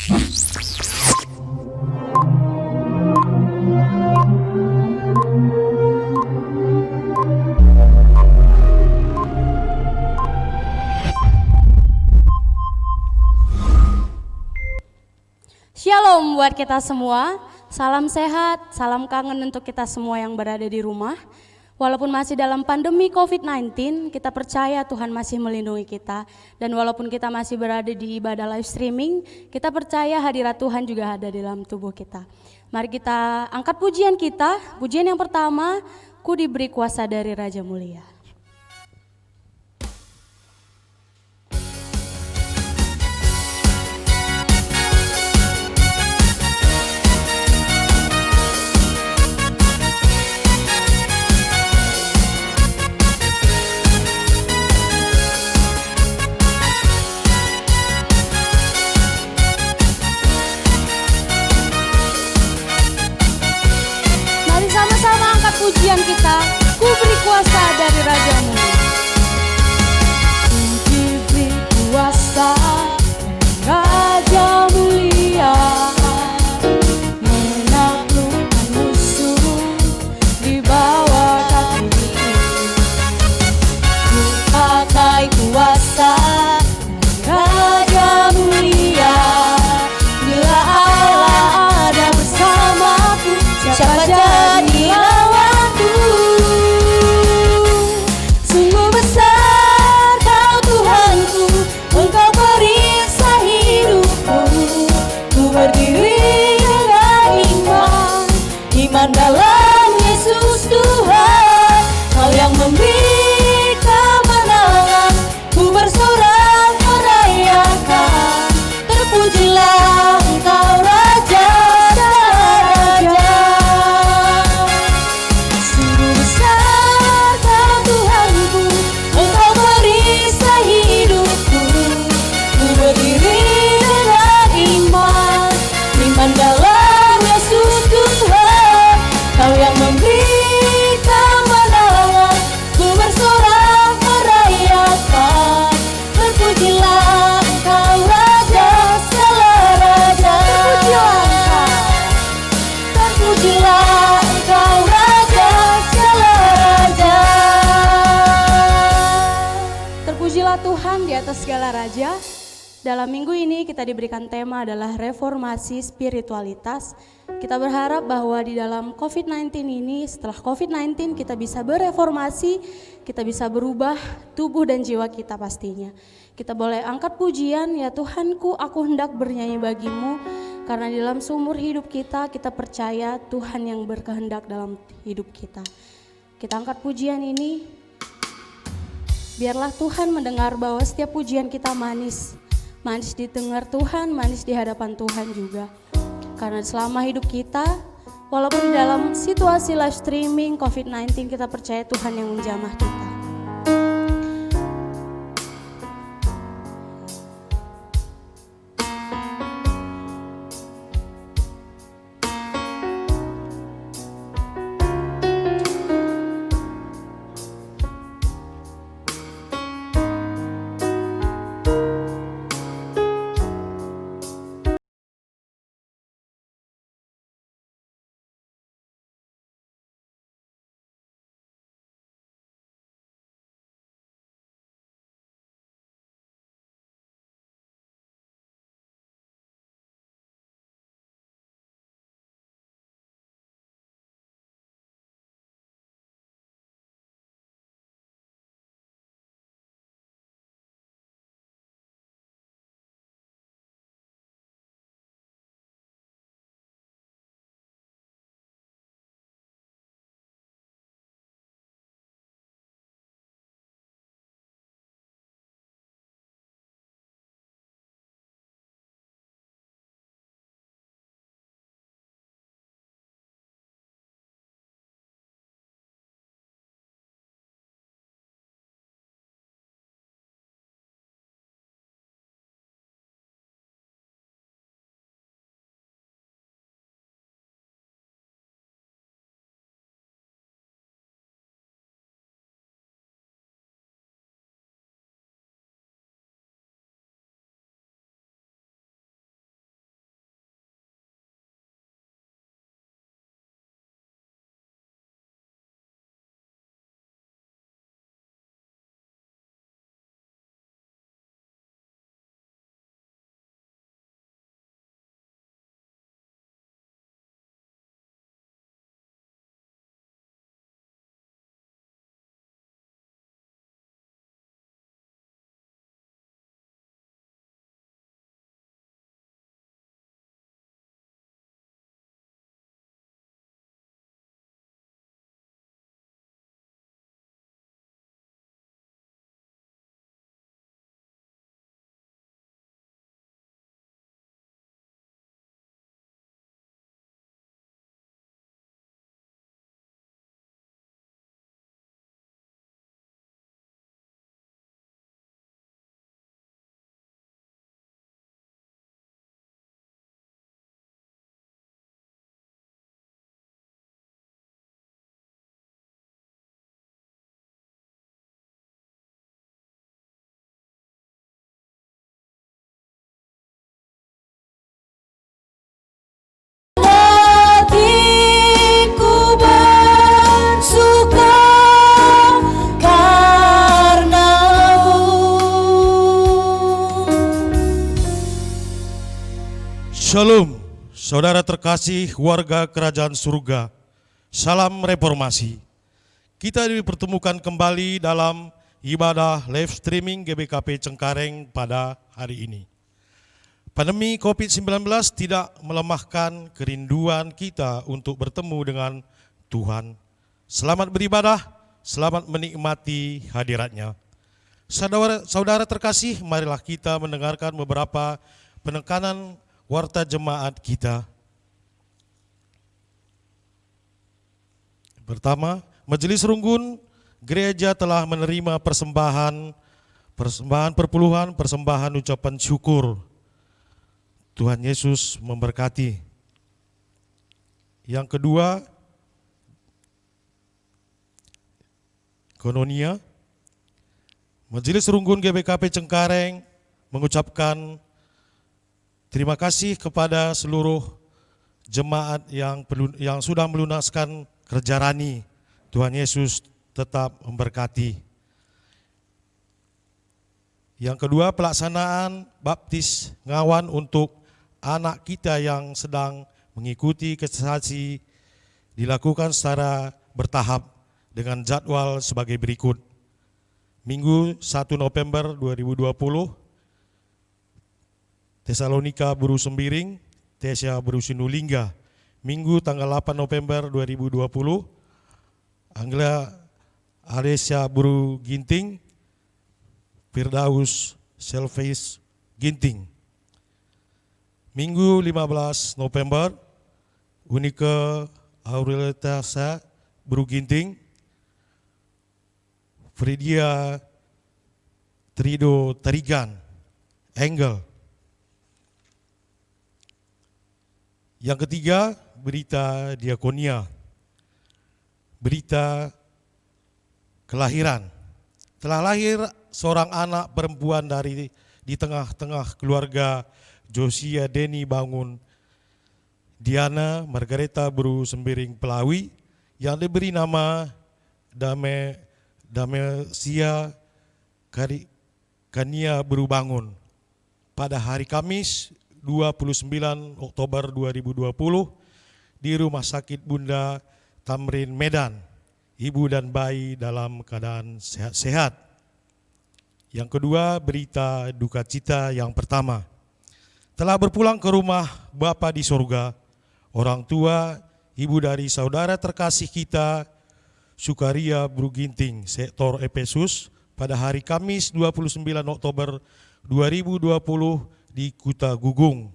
Shalom buat kita semua, salam sehat, salam kangen untuk kita semua yang berada di rumah. Walaupun masih dalam pandemi COVID-19, kita percaya Tuhan masih melindungi kita. Dan walaupun kita masih berada di ibadah live streaming, kita percaya hadirat Tuhan juga ada di dalam tubuh kita. Mari kita angkat pujian kita. Pujian yang pertama, Ku diberi kuasa dari Raja Mulia. Pujian kita, ku beri kuasa dari Raja Mulia. Ku diberi kuasa dari Raja Mulia, menaklukkan musuh di bawah kaki. Ku pakai kuasa dari Raja Mulia, bila Allah ada bersamaku, siapa jadi lawanku? Sungguh besar Kau Tuhanku, Engkau periksa hidupku. Ku berdiri dengan iman, iman dalam Yesus Tuhan. Kau yang memberi kemenangan, ku bersorak merayakan. Terpujilah Engkau Raja Raja. Sungguh besar Kau Tuhanku, Engkau periksa hidupku. Ku berdiri dengan iman, iman dalam Yesus Tuhan. Kau yang memberi kemenangan, ku bersorak merayakan. Terpujilah Engkau Raja segala raja. Terpujilah Engkau Raja segala raja. Terpujilah Tuhan di atas segala raja. Dalam minggu ini kita diberikan tema adalah reformasi spiritualitas. Kita berharap bahwa di dalam COVID-19 ini, setelah COVID-19 kita bisa bereformasi, kita bisa berubah tubuh dan jiwa kita pastinya. Kita boleh angkat pujian, ya Tuhanku aku hendak bernyanyi bagimu. Karena di dalam seumur hidup kita percaya Tuhan yang berkehendak dalam hidup kita. Kita angkat pujian ini, biarlah Tuhan mendengar bahwa setiap pujian kita manis. Manis didengar Tuhan, manis di hadapan Tuhan juga. Karena selama hidup kita, walaupun di dalam situasi live streaming COVID-19, kita percaya Tuhan yang menjamah kita. Shalom, saudara terkasih warga kerajaan surga. Salam reformasi. Kita dipertemukan kembali dalam ibadah live streaming GBKP Cengkareng pada hari ini. Pandemi COVID-19 tidak melemahkan kerinduan kita untuk bertemu dengan Tuhan. Selamat beribadah, selamat menikmati hadiratnya. Saudara terkasih, marilah kita mendengarkan beberapa penekanan warta jemaat kita. Pertama, Majelis Runggun Gereja telah menerima persembahan perpuluhan, persembahan ucapan syukur. Tuhan Yesus memberkati. Yang kedua, Kononia, Majelis Runggun GBKP Cengkareng mengucapkan terima kasih kepada seluruh jemaat yang sudah melunaskan kerja rani. Tuhan Yesus tetap memberkati. Yang kedua, pelaksanaan baptis ngawan untuk anak kita yang sedang mengikuti kesesaksi dilakukan secara bertahap dengan jadwal sebagai berikut. Minggu 1 November 2020, Tesalonika Buru Sembiring, Tesia Buru Sinulingga. Minggu tanggal 8 November 2020, Angela Alesia Buru Ginting, Firdaus Selfis Ginting. Minggu 15 November, Unike Aurelitasa Buru Ginting, Fridia Trido Tarigan, Engel. Yang ketiga, berita diakonia, berita kelahiran. Telah lahir seorang anak perempuan di tengah-tengah keluarga Josia Deni Bangun Diana Margareta Buru Sembiring Pelawi yang diberi nama Damesia Kania Buru Bangun pada hari Kamis 29 Oktober 2020 di Rumah Sakit Bunda Tamrin Medan. Ibu dan bayi dalam keadaan sehat-sehat. Yang kedua, berita duka cita yang pertama. Telah berpulang ke rumah Bapa di surga, orang tua, ibu dari saudara terkasih kita, Sukaria Buru Ginting, sektor Efesus, pada hari Kamis 29 Oktober 2020 di Kuta Gugung.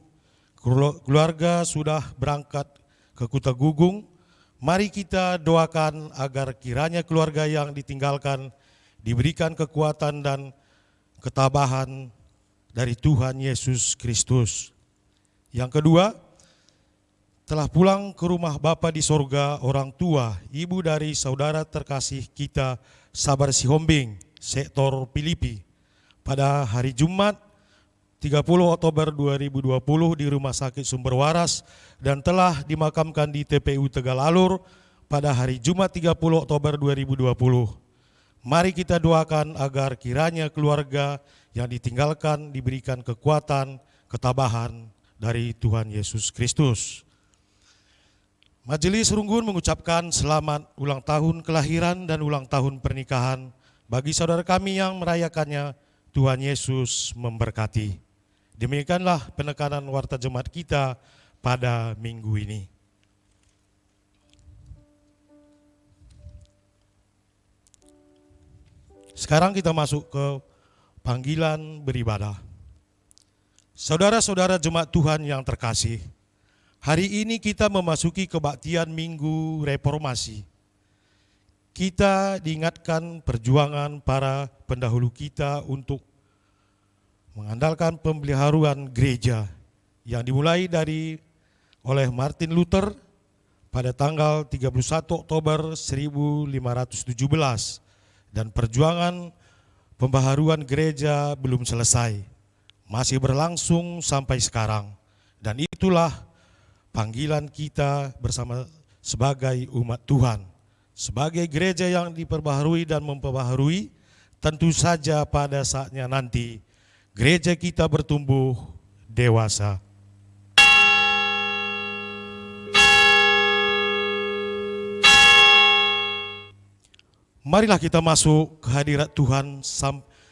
Keluarga sudah berangkat ke Kuta Gugung. Mari kita doakan agar kiranya keluarga yang ditinggalkan diberikan kekuatan dan ketabahan dari Tuhan Yesus Kristus. Yang kedua, telah pulang ke rumah Bapa di sorga orang tua, ibu dari saudara terkasih kita Sabar Sihombing, sektor Filipi, pada hari Jumat 30 Oktober 2020 di Rumah Sakit Sumber Waras dan telah dimakamkan di TPU Tegal Alur pada hari Jumat 30 Oktober 2020. Mari kita doakan agar kiranya keluarga yang ditinggalkan diberikan kekuatan, ketabahan dari Tuhan Yesus Kristus. Majelis Runggun mengucapkan selamat ulang tahun kelahiran dan ulang tahun pernikahan bagi saudara kami yang merayakannya. Tuhan Yesus memberkati. Demikianlah penekanan warta jemaat kita pada minggu ini. Sekarang kita masuk ke panggilan beribadah. Saudara-saudara jemaat Tuhan yang terkasih, hari ini kita memasuki kebaktian Minggu Reformasi. Kita diingatkan perjuangan para pendahulu kita untuk mengandalkan pemeliharaan gereja yang dimulai oleh Martin Luther pada tanggal 31 Oktober 1517 dan perjuangan pembaharuan gereja belum selesai, masih berlangsung sampai sekarang, dan itulah panggilan kita bersama sebagai umat Tuhan, sebagai gereja yang diperbaharui dan memperbaharui. Tentu saja pada saatnya nanti gereja kita bertumbuh dewasa. Marilah kita masuk ke hadirat Tuhan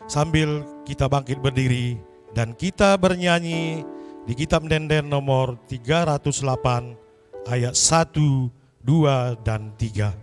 sambil kita bangkit berdiri dan kita bernyanyi di kitab Denden nomor 308 ayat 1, 2, dan 3.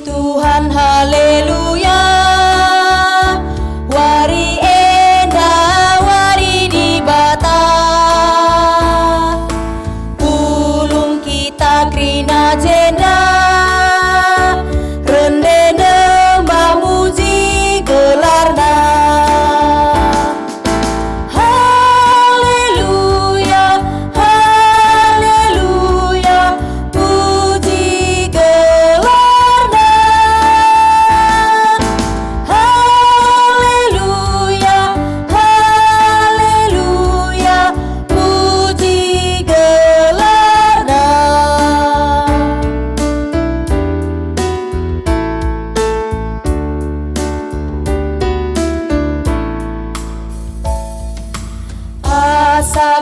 Tuhan, haleluya. Wari endah, wari dibata. Ulung kita krina jenda. Rendene mamuji gelarna. Haleluya, haleluya. Puji gelarna.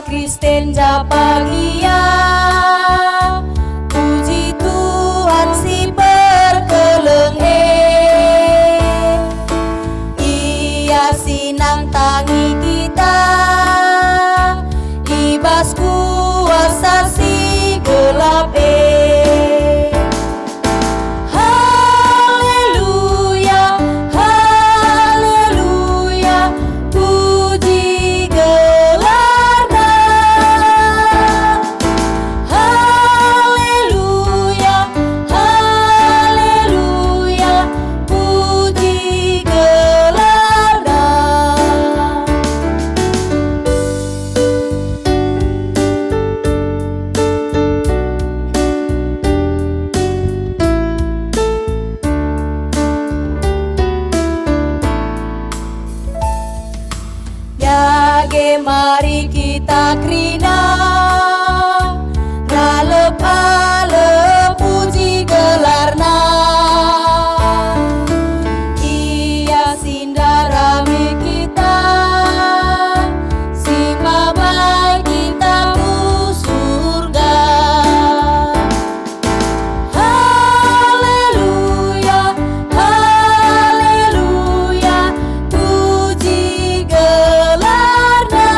Kristen japagia, puji Tuhan si perkelenge. Ia sinang tangi kita, ibas kuasa si gelap Haleluya, haleluya, puji gelarna. Haleluya, haleluya, puji gelarna. Yage mari kita krina, ralep-alep puji gelarna. Ia sindarami kita, si babai kita ku surga. Haleluya, haleluya, puji gelarna.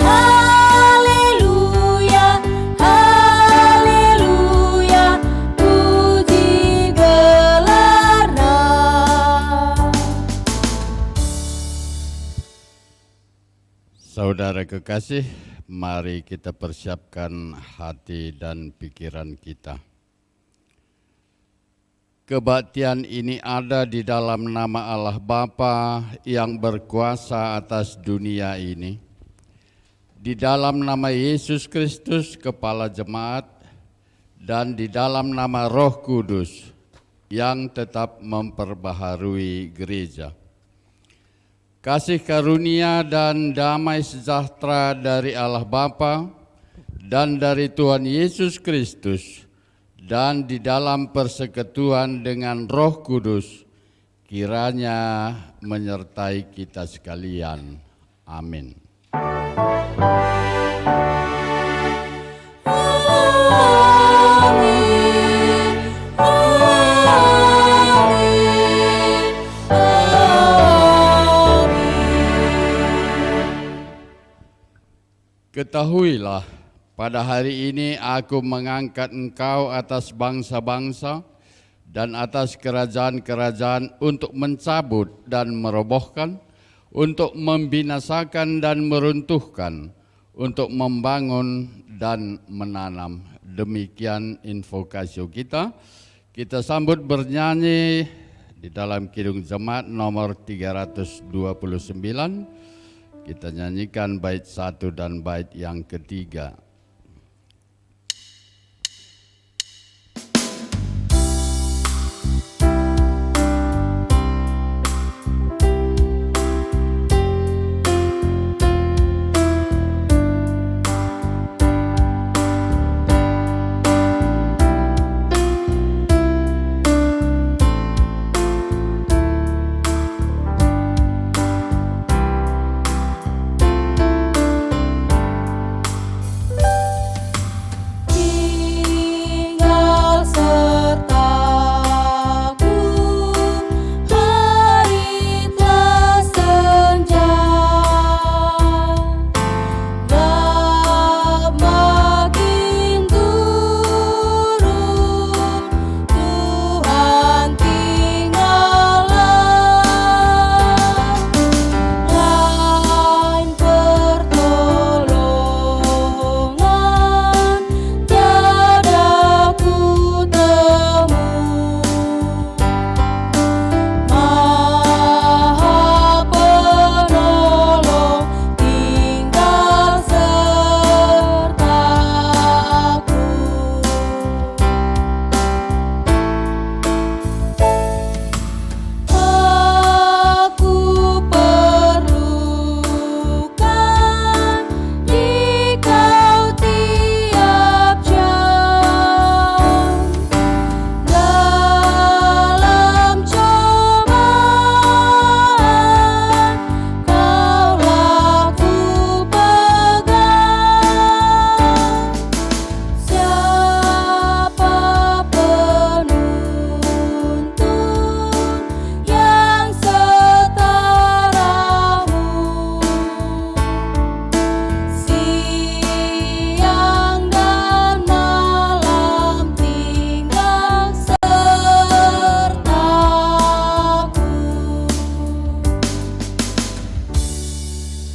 Haleluya, haleluya, puji gelarna. Saudara kekasih, mari kita persiapkan hati dan pikiran kita. Kebaktian ini ada di dalam nama Allah Bapa yang berkuasa atas dunia ini, di dalam nama Yesus Kristus, Kepala Jemaat, dan di dalam nama Roh Kudus yang tetap memperbaharui gereja. Kasih karunia dan damai sejahtera dari Allah Bapa dan dari Tuhan Yesus Kristus dan di dalam persekutuan dengan Roh Kudus kiranya menyertai kita sekalian. Amin. Ketahuilah, pada hari ini aku mengangkat engkau atas bangsa-bangsa dan atas kerajaan-kerajaan untuk mencabut dan merobohkan, untuk membinasakan dan meruntuhkan, untuk membangun dan menanam. Demikian invokasio kita. Kita sambut bernyanyi di dalam Kidung Jemaat nomor 329. Kita nyanyikan bait 1 dan bait yang ketiga.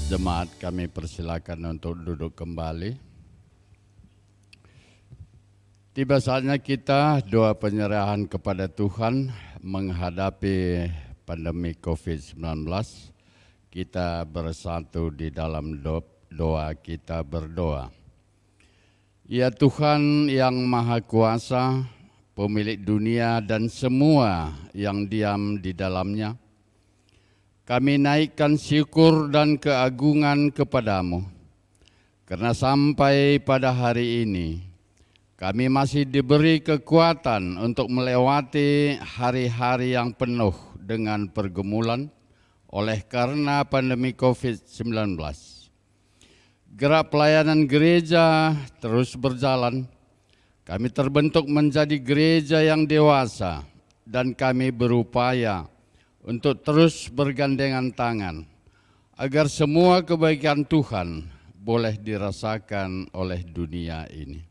Jemaat kami persilakan untuk duduk kembali. Tiba saatnya kita doa penyerahan kepada Tuhan menghadapi pandemi COVID-19. Kita bersatu di dalam doa kita berdoa. Ya Tuhan yang Maha Kuasa, pemilik dunia dan semua yang diam di dalamnya, kami naikkan syukur dan keagungan kepadamu, karena sampai pada hari ini, kami masih diberi kekuatan untuk melewati hari-hari yang penuh dengan pergumulan oleh karena pandemi COVID-19. Gerak pelayanan gereja terus berjalan, kami terbentuk menjadi gereja yang dewasa dan kami berupaya untuk terus bergandengan tangan agar semua kebaikan Tuhan boleh dirasakan oleh dunia ini.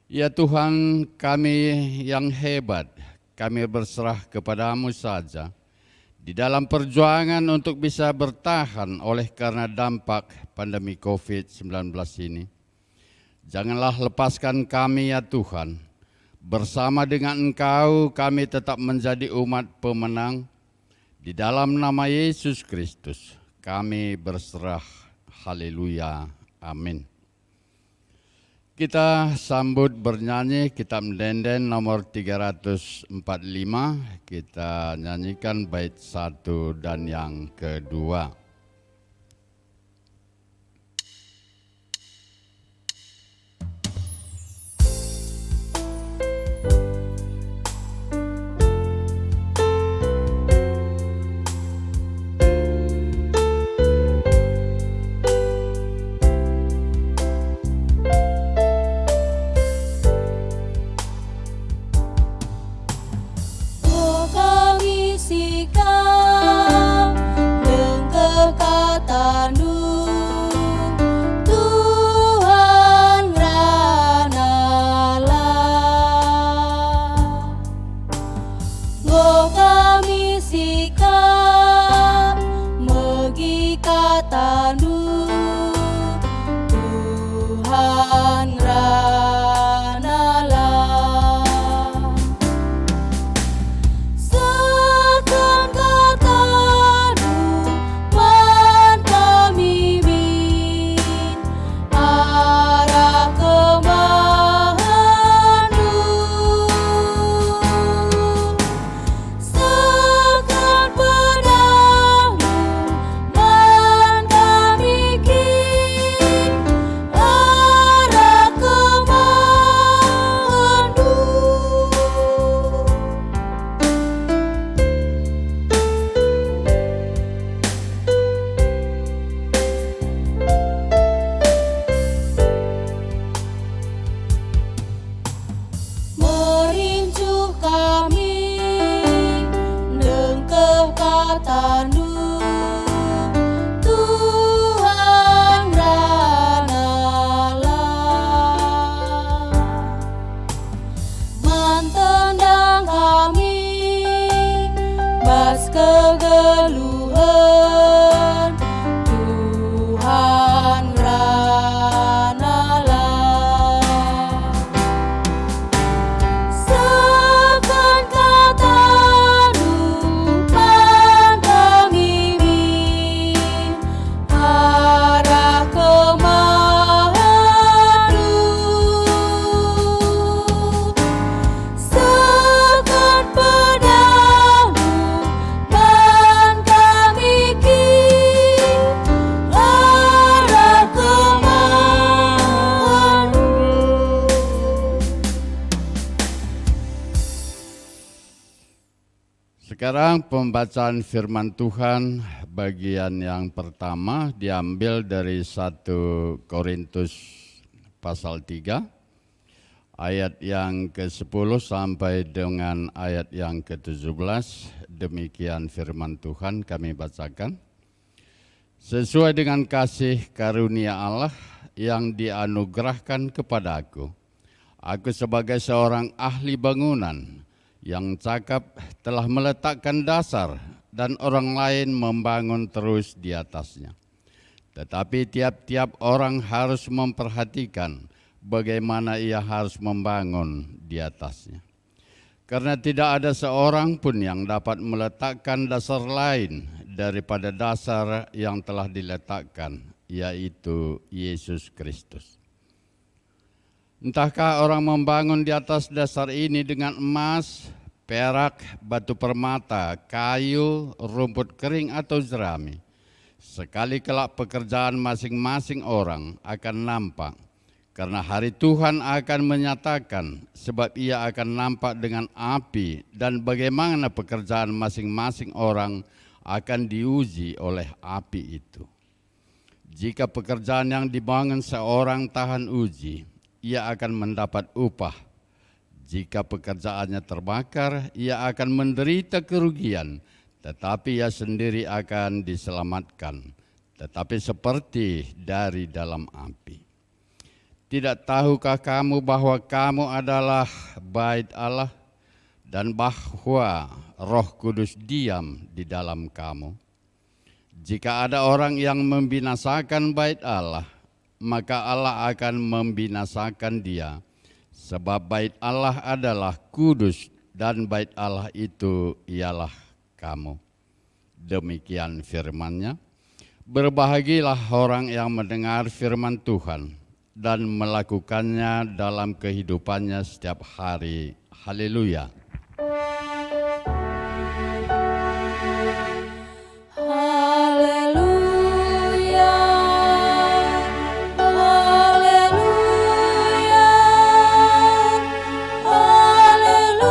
Ya Tuhan, kami yang hebat, kami berserah kepadamu saja di dalam perjuangan untuk bisa bertahan oleh karena dampak pandemi COVID-19 ini. Janganlah lepaskan kami ya Tuhan. Bersama dengan Engkau kami tetap menjadi umat pemenang. Di dalam nama Yesus Kristus kami berserah. Haleluya. Amin. Kita sambut bernyanyi kitab Mendenden nomor 345. Kita nyanyikan bait 1 dan yang kedua. Sekarang pembacaan firman Tuhan bagian yang pertama diambil dari 1 Korintus pasal 3 ayat yang ke-10 sampai dengan ayat yang ke-17. Demikian firman Tuhan kami bacakan. Sesuai dengan kasih karunia Allah yang dianugerahkan kepadaku, aku sebagai seorang ahli bangunan yang cakap telah meletakkan dasar dan orang lain membangun terus di atasnya. Tetapi tiap-tiap orang harus memperhatikan bagaimana ia harus membangun di atasnya. Karena tidak ada seorang pun yang dapat meletakkan dasar lain daripada dasar yang telah diletakkan, yaitu Yesus Kristus. Entahkah orang membangun di atas dasar ini dengan emas, perak, batu permata, kayu, rumput kering atau jerami. Sekali kelak pekerjaan masing-masing orang akan nampak, karena hari Tuhan akan menyatakan, sebab ia akan nampak dengan api, dan bagaimana pekerjaan masing-masing orang akan diuji oleh api itu. Jika pekerjaan yang dibangun seorang tahan uji, ia akan mendapat upah. Jika pekerjaannya terbakar, ia akan menderita kerugian, tetapi ia sendiri akan diselamatkan, tetapi seperti dari dalam api. Tidak tahukah kamu bahwa kamu adalah bait Allah dan bahwa Roh Kudus diam di dalam kamu? Jika ada orang yang membinasakan bait Allah, maka Allah akan membinasakan dia, sebab bait Allah adalah kudus dan bait Allah itu ialah kamu. Demikian firman-Nya. Berbahagialah orang yang mendengar firman Tuhan dan melakukannya dalam kehidupannya setiap hari. Haleluya. Haleluya, haleluya, haleluya.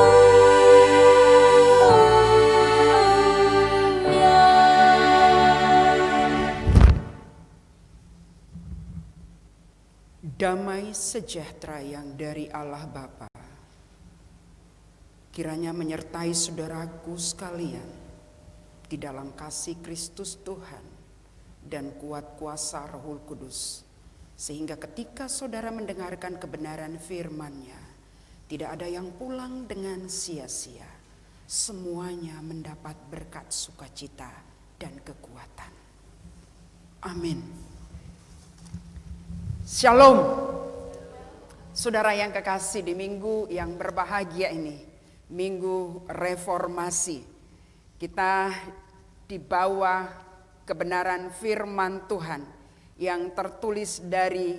Damai sejahtera yang dari Allah Bapa kiranya menyertai saudaraku sekalian di dalam kasih Kristus Tuhan dan kuat kuasa Roh Kudus, sehingga ketika saudara mendengarkan kebenaran firman-Nya, tidak ada yang pulang dengan sia-sia. Semuanya mendapat berkat sukacita dan kekuatan. Amin. Shalom. Saudara yang kekasih, di minggu yang berbahagia ini, Minggu Reformasi, kita dibawa kebenaran firman Tuhan yang tertulis dari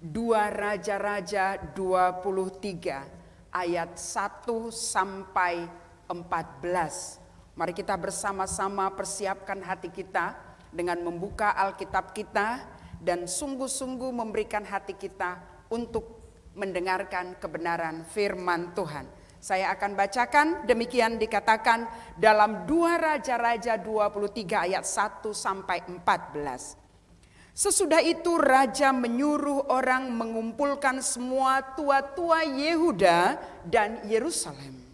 2 Raja-Raja 23 ayat 1 sampai 14. Mari kita bersama-sama persiapkan hati kita dengan membuka Alkitab kita dan sungguh-sungguh memberikan hati kita untuk mendengarkan kebenaran firman Tuhan. Saya akan bacakan, demikian dikatakan dalam 2 Raja-Raja 23 ayat 1 sampai 14. Sesudah itu raja menyuruh orang mengumpulkan semua tua-tua Yehuda dan Yerusalem.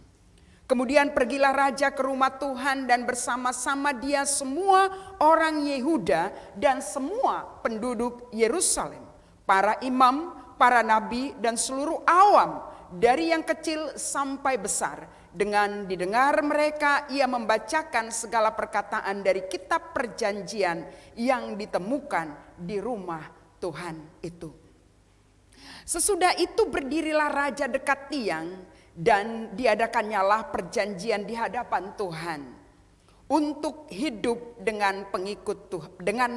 Kemudian pergilah raja ke rumah Tuhan dan bersama-sama dia semua orang Yehuda dan semua penduduk Yerusalem, para imam, para nabi dan seluruh awam, dari yang kecil sampai besar. Dengan didengar mereka, ia membacakan segala perkataan dari kitab perjanjian yang ditemukan di rumah Tuhan itu. Sesudah itu berdirilah raja dekat tiang dan diadakannya perjanjian di hadapan Tuhan untuk hidup dengan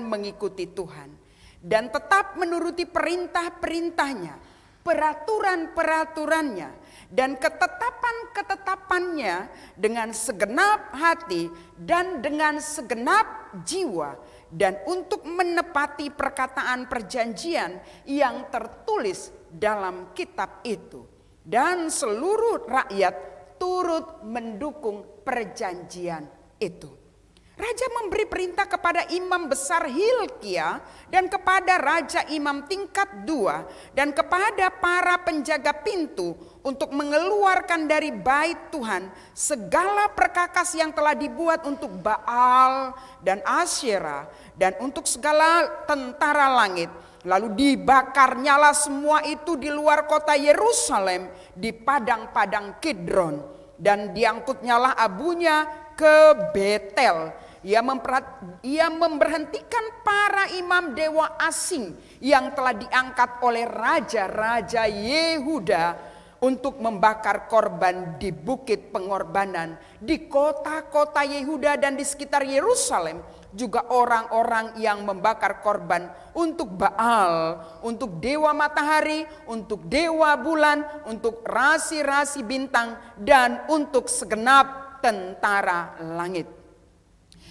mengikuti Tuhan dan tetap menuruti perintah-perintahnya, peraturan-peraturannya dan ketetapan-ketetapannya dengan segenap hati dan dengan segenap jiwa, dan untuk menepati perkataan perjanjian yang tertulis dalam kitab itu. Dan seluruh rakyat turut mendukung perjanjian itu. Raja memberi perintah kepada imam besar Hilkia dan kepada raja imam tingkat 2 dan kepada para penjaga pintu untuk mengeluarkan dari bait Tuhan segala perkakas yang telah dibuat untuk Baal dan Asyera dan untuk segala tentara langit. Lalu dibakarnyalah semua itu di luar kota Yerusalem di padang-padang Kidron, dan diangkutnyalah abunya ke Betel Ia memberhentikan para imam dewa asing yang telah diangkat oleh raja-raja Yehuda untuk membakar korban di bukit pengorbanan di kota-kota Yehuda dan di sekitar Yerusalem. Juga orang-orang yang membakar korban untuk Baal, untuk dewa matahari, untuk dewa bulan, untuk rasi-rasi bintang, dan untuk segenap tentara langit.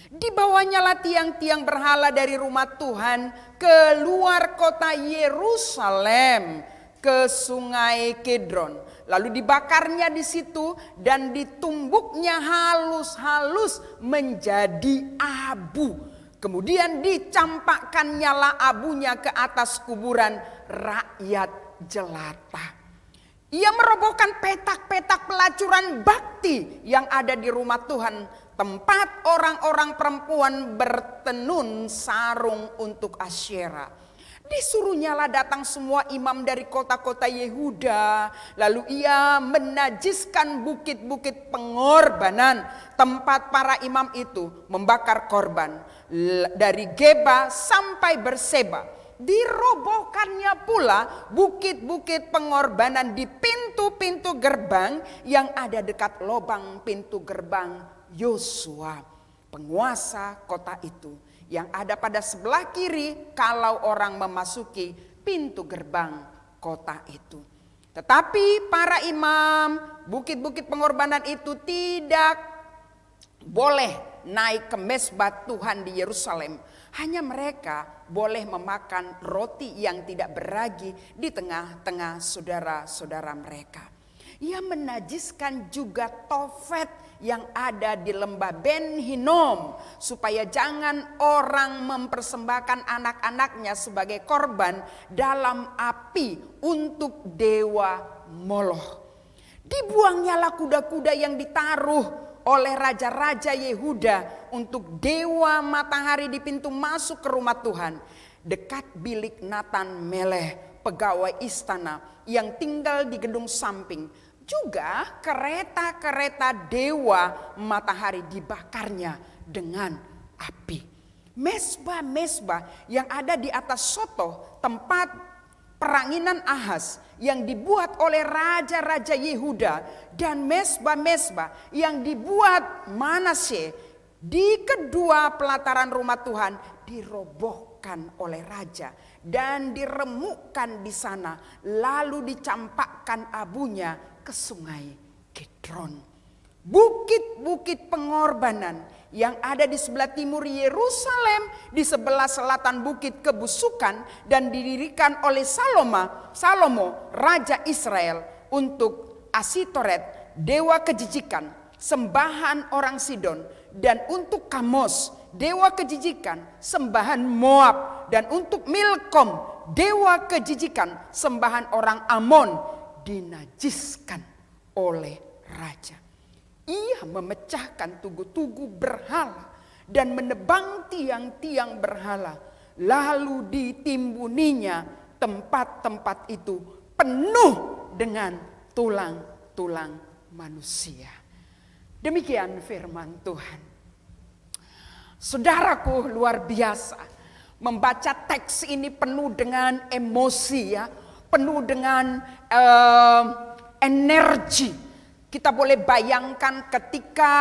Dibawanya tiang-tiang berhala dari rumah Tuhan keluar kota Yerusalem ke sungai Kedron. Lalu dibakarnya di situ dan ditumbuknya halus-halus menjadi abu. Kemudian dicampakkan nyala abunya ke atas kuburan rakyat jelata. Ia merobohkan petak-petak pelacuran bakti yang ada di rumah Tuhan, tempat orang-orang perempuan bertenun sarung untuk Asyera. Disuruhnyalah datang semua imam dari kota-kota Yehuda. Lalu ia menajiskan bukit-bukit pengorbanan, tempat para imam itu membakar korban, dari Geba sampai Berseba. Dirobohkannya pula bukit-bukit pengorbanan di pintu-pintu gerbang yang ada dekat lubang pintu gerbang Yosua, penguasa kota itu, yang ada pada sebelah kiri kalau orang memasuki pintu gerbang kota itu. Tetapi para imam bukit-bukit pengorbanan itu tidak boleh naik ke mezbah Tuhan di Yerusalem. Hanya mereka boleh memakan roti yang tidak beragi di tengah-tengah saudara-saudara mereka. Ia menajiskan juga Tofet yang ada di lembah Ben Hinnom, supaya jangan orang mempersembahkan anak-anaknya sebagai korban dalam api untuk dewa Moloch. Dibuangnyalah kuda-kuda yang ditaruh oleh raja-raja Yehuda untuk dewa matahari di pintu masuk ke rumah Tuhan, dekat bilik Natan Meleh, pegawai istana yang tinggal di gedung samping. Juga kereta-kereta dewa matahari dibakarnya dengan api. Mezbah-mezbah yang ada di atas Soto, tempat peranginan Ahaz yang dibuat oleh raja-raja Yehuda, dan mezbah-mezbah yang dibuat Manasye di kedua pelataran rumah Tuhan dirobohkan oleh raja dan diremukkan di sana, lalu dicampakkan abunya ke sungai Kidron. Bukit-bukit pengorbanan yang ada di sebelah timur Yerusalem, di sebelah selatan bukit kebusukan, dan didirikan oleh Salomo raja Israel untuk Asitoret dewa kejijikan, sembahan orang Sidon, dan untuk Kamos dewa kejijikan, sembahan Moab, dan untuk Milkom dewa kejijikan, sembahan orang Amon, dinajiskan oleh raja. Ia memecahkan tugu-tugu berhala dan menebang tiang-tiang berhala. Lalu ditimbuninya tempat-tempat itu penuh dengan tulang-tulang manusia. Demikian firman Tuhan. Saudaraku, luar biasa. Membaca teks ini penuh dengan emosi, ya, penuh dengan energi. Kita boleh bayangkan ketika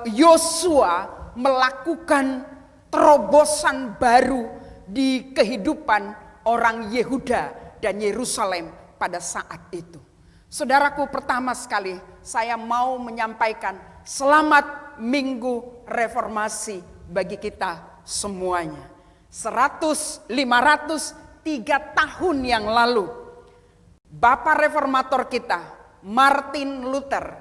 Yosua melakukan terobosan baru di kehidupan orang Yehuda dan Yerusalem pada saat itu. Saudaraku, pertama sekali saya mau menyampaikan selamat Minggu Reformasi bagi kita semuanya. 503 tahun yang lalu, Bapak Reformator kita Martin Luther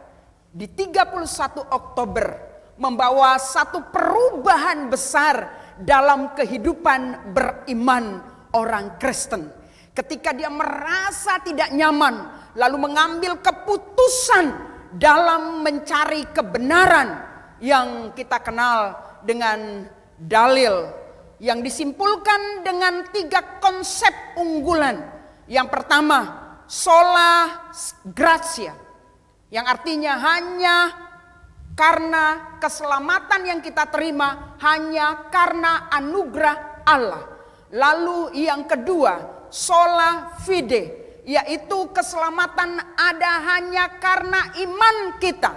di 31 Oktober membawa satu perubahan besar dalam kehidupan beriman orang Kristen. Ketika dia merasa tidak nyaman, lalu mengambil keputusan dalam mencari kebenaran yang kita kenal dengan dalil, yang disimpulkan dengan 3 konsep unggulan. Yang pertama, sola gratia, yang artinya hanya Karena keselamatan yang kita terima hanya karena anugerah Allah. Lalu yang kedua, sola fide, yaitu keselamatan ada hanya karena iman kita.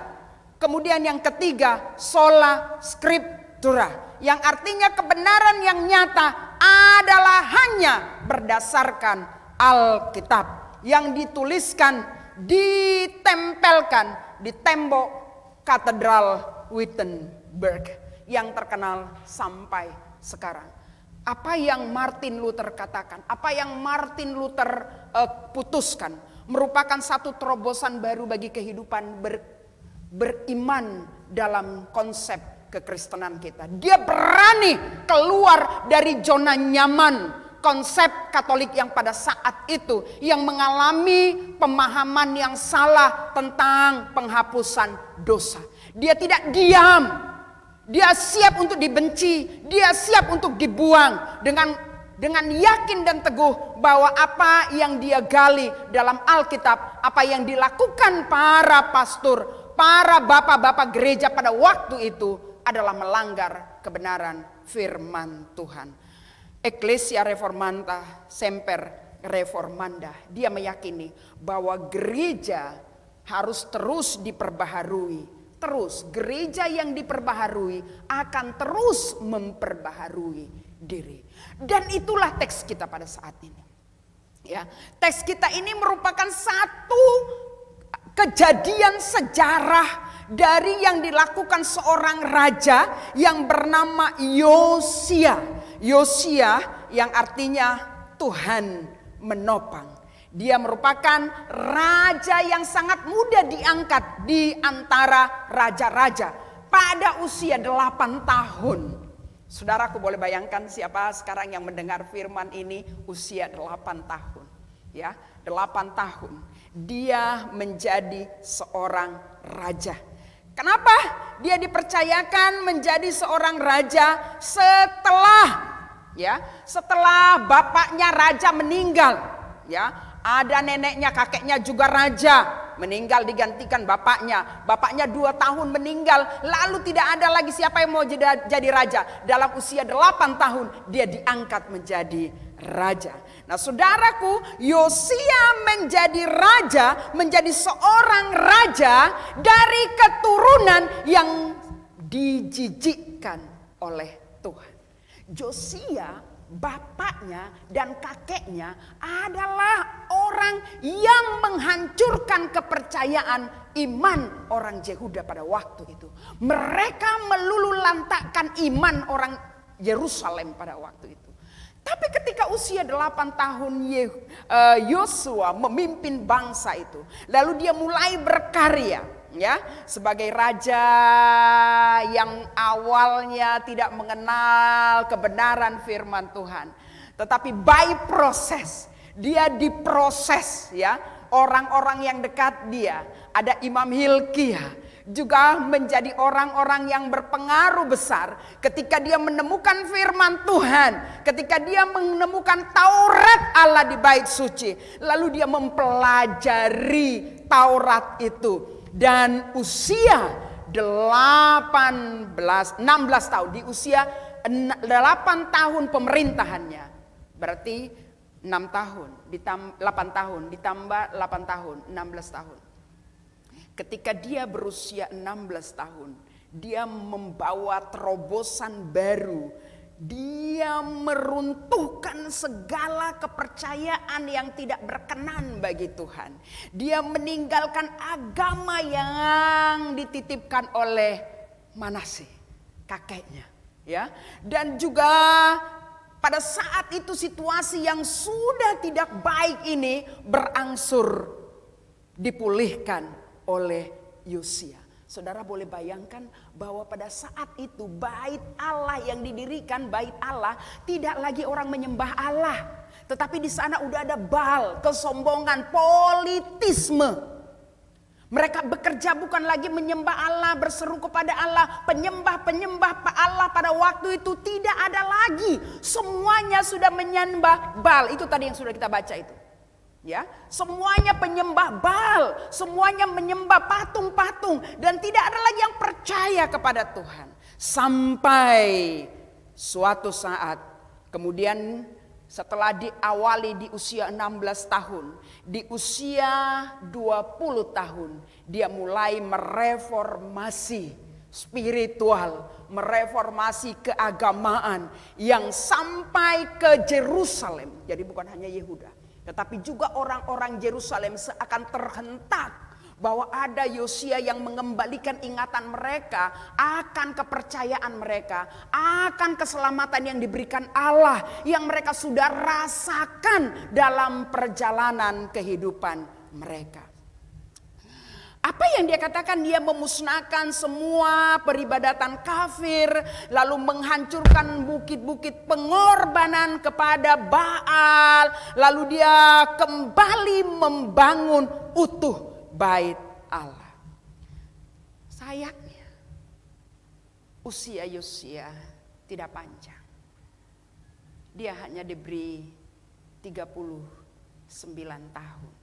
Kemudian yang ketiga, sola scriptura, yang artinya kebenaran yang nyata adalah hanya berdasarkan Alkitab yang dituliskan, ditempelkan di tembok Katedral Wittenberg yang terkenal sampai sekarang. Apa yang Martin Luther katakan, apa yang Martin Luther putuskan merupakan satu terobosan baru bagi kehidupan beriman dalam konsep kekristenan kita. Dia berani keluar dari zona nyaman konsep Katolik yang pada saat itu yang mengalami pemahaman yang salah tentang penghapusan dosa. Dia tidak diam. Dia siap untuk dibenci, dia siap untuk dibuang dengan yakin dan teguh bahwa apa yang dia gali dalam Alkitab, apa yang dilakukan para pastor, para bapak-bapak gereja pada waktu itu adalah melanggar kebenaran firman Tuhan. Ecclesia Reformanda Semper Reformanda, dia meyakini bahwa gereja harus terus diperbaharui. Terus gereja yang diperbaharui akan terus memperbaharui diri. Dan itulah teks kita pada saat ini. Ya, teks kita ini merupakan satu kejadian sejarah dari yang dilakukan seorang raja yang bernama Yosia. Yosia yang artinya Tuhan menopang. Dia merupakan raja yang sangat muda diangkat di antara raja-raja pada usia 8 tahun. Saudaraku boleh bayangkan siapa sekarang yang mendengar firman ini usia 8 tahun. Ya, 8 tahun. Dia menjadi seorang raja. Kenapa dia dipercayakan menjadi seorang raja setelah bapaknya raja meninggal, ya. Ada neneknya, kakeknya juga raja, meninggal digantikan bapaknya. Bapaknya 2 tahun meninggal, lalu tidak ada lagi siapa yang mau jadi raja. Dalam usia 8 tahun dia diangkat menjadi raja. Nah saudaraku, Yosia menjadi raja, menjadi seorang raja dari keturunan yang dijijikkan oleh Tuhan. Yosia, bapaknya dan kakeknya adalah orang yang menghancurkan kepercayaan iman orang Yehuda pada waktu itu. Mereka melululantakkan iman orang Yerusalem pada waktu itu. Tapi ketika usia 8 tahun Yosua memimpin bangsa itu, lalu dia mulai berkarya, ya, sebagai raja yang awalnya tidak mengenal kebenaran firman Tuhan, tetapi by proses dia diproses, ya, orang-orang yang dekat dia. Ada Imam Hilkiah juga menjadi orang-orang yang berpengaruh besar ketika dia menemukan firman Tuhan, ketika dia menemukan Taurat Allah di bait suci, lalu dia mempelajari Taurat itu. Dan usia 16 tahun, di usia 8 tahun pemerintahannya, berarti 6 tahun, 8 tahun ditambah 8 tahun, 16 tahun. Ketika dia berusia 16 tahun, dia membawa terobosan baru. Dia meruntuhkan segala kepercayaan yang tidak berkenan bagi Tuhan. Dia meninggalkan agama yang dititipkan oleh Manase, kakeknya, ya. Dan juga pada saat itu situasi yang sudah tidak baik ini berangsur dipulihkan oleh Yosia. Saudara boleh bayangkan bahwa pada saat itu bait Allah yang didirikan, bait Allah, tidak lagi orang menyembah Allah, tetapi di sana udah ada Baal, kesombongan, politisme. Mereka bekerja bukan lagi menyembah Allah, berseru kepada Allah. Penyembah-penyembah Allah pada waktu itu tidak ada lagi. Semuanya sudah menyembah Baal. Itu tadi yang sudah kita baca itu. Ya, semuanya penyembah Baal, semuanya menyembah patung-patung dan tidak ada lagi yang percaya kepada Tuhan. Sampai suatu saat kemudian setelah diawali di usia 16 tahun, di usia 20 tahun dia mulai mereformasi spiritual, mereformasi keagamaan yang sampai ke Yerusalem. Jadi bukan hanya Yehuda, tetapi juga orang-orang Yerusalem seakan terhentak bahwa ada Yosia yang mengembalikan ingatan mereka akan kepercayaan mereka, akan keselamatan yang diberikan Allah yang mereka sudah rasakan dalam perjalanan kehidupan mereka. Apa yang dia katakan? Dia memusnahkan semua peribadatan kafir, lalu menghancurkan bukit-bukit pengorbanan kepada Baal, lalu dia kembali membangun utuh bait Allah. Sayangnya usia Yosia tidak panjang. Dia hanya diberi 39 tahun.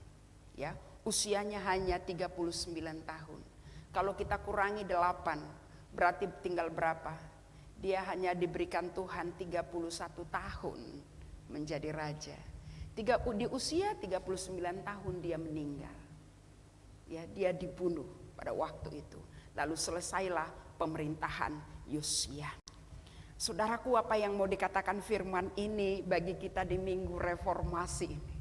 Ya, usianya hanya 39 tahun. Kalau kita kurangi 8, berarti tinggal berapa? Dia hanya diberikan Tuhan 31 tahun menjadi raja. Di usia 39 tahun dia meninggal. Ya, dia dibunuh pada waktu itu. Lalu selesailah pemerintahan Yosia. Saudaraku, apa yang mau dikatakan firman ini bagi kita di Minggu Reformasi ini?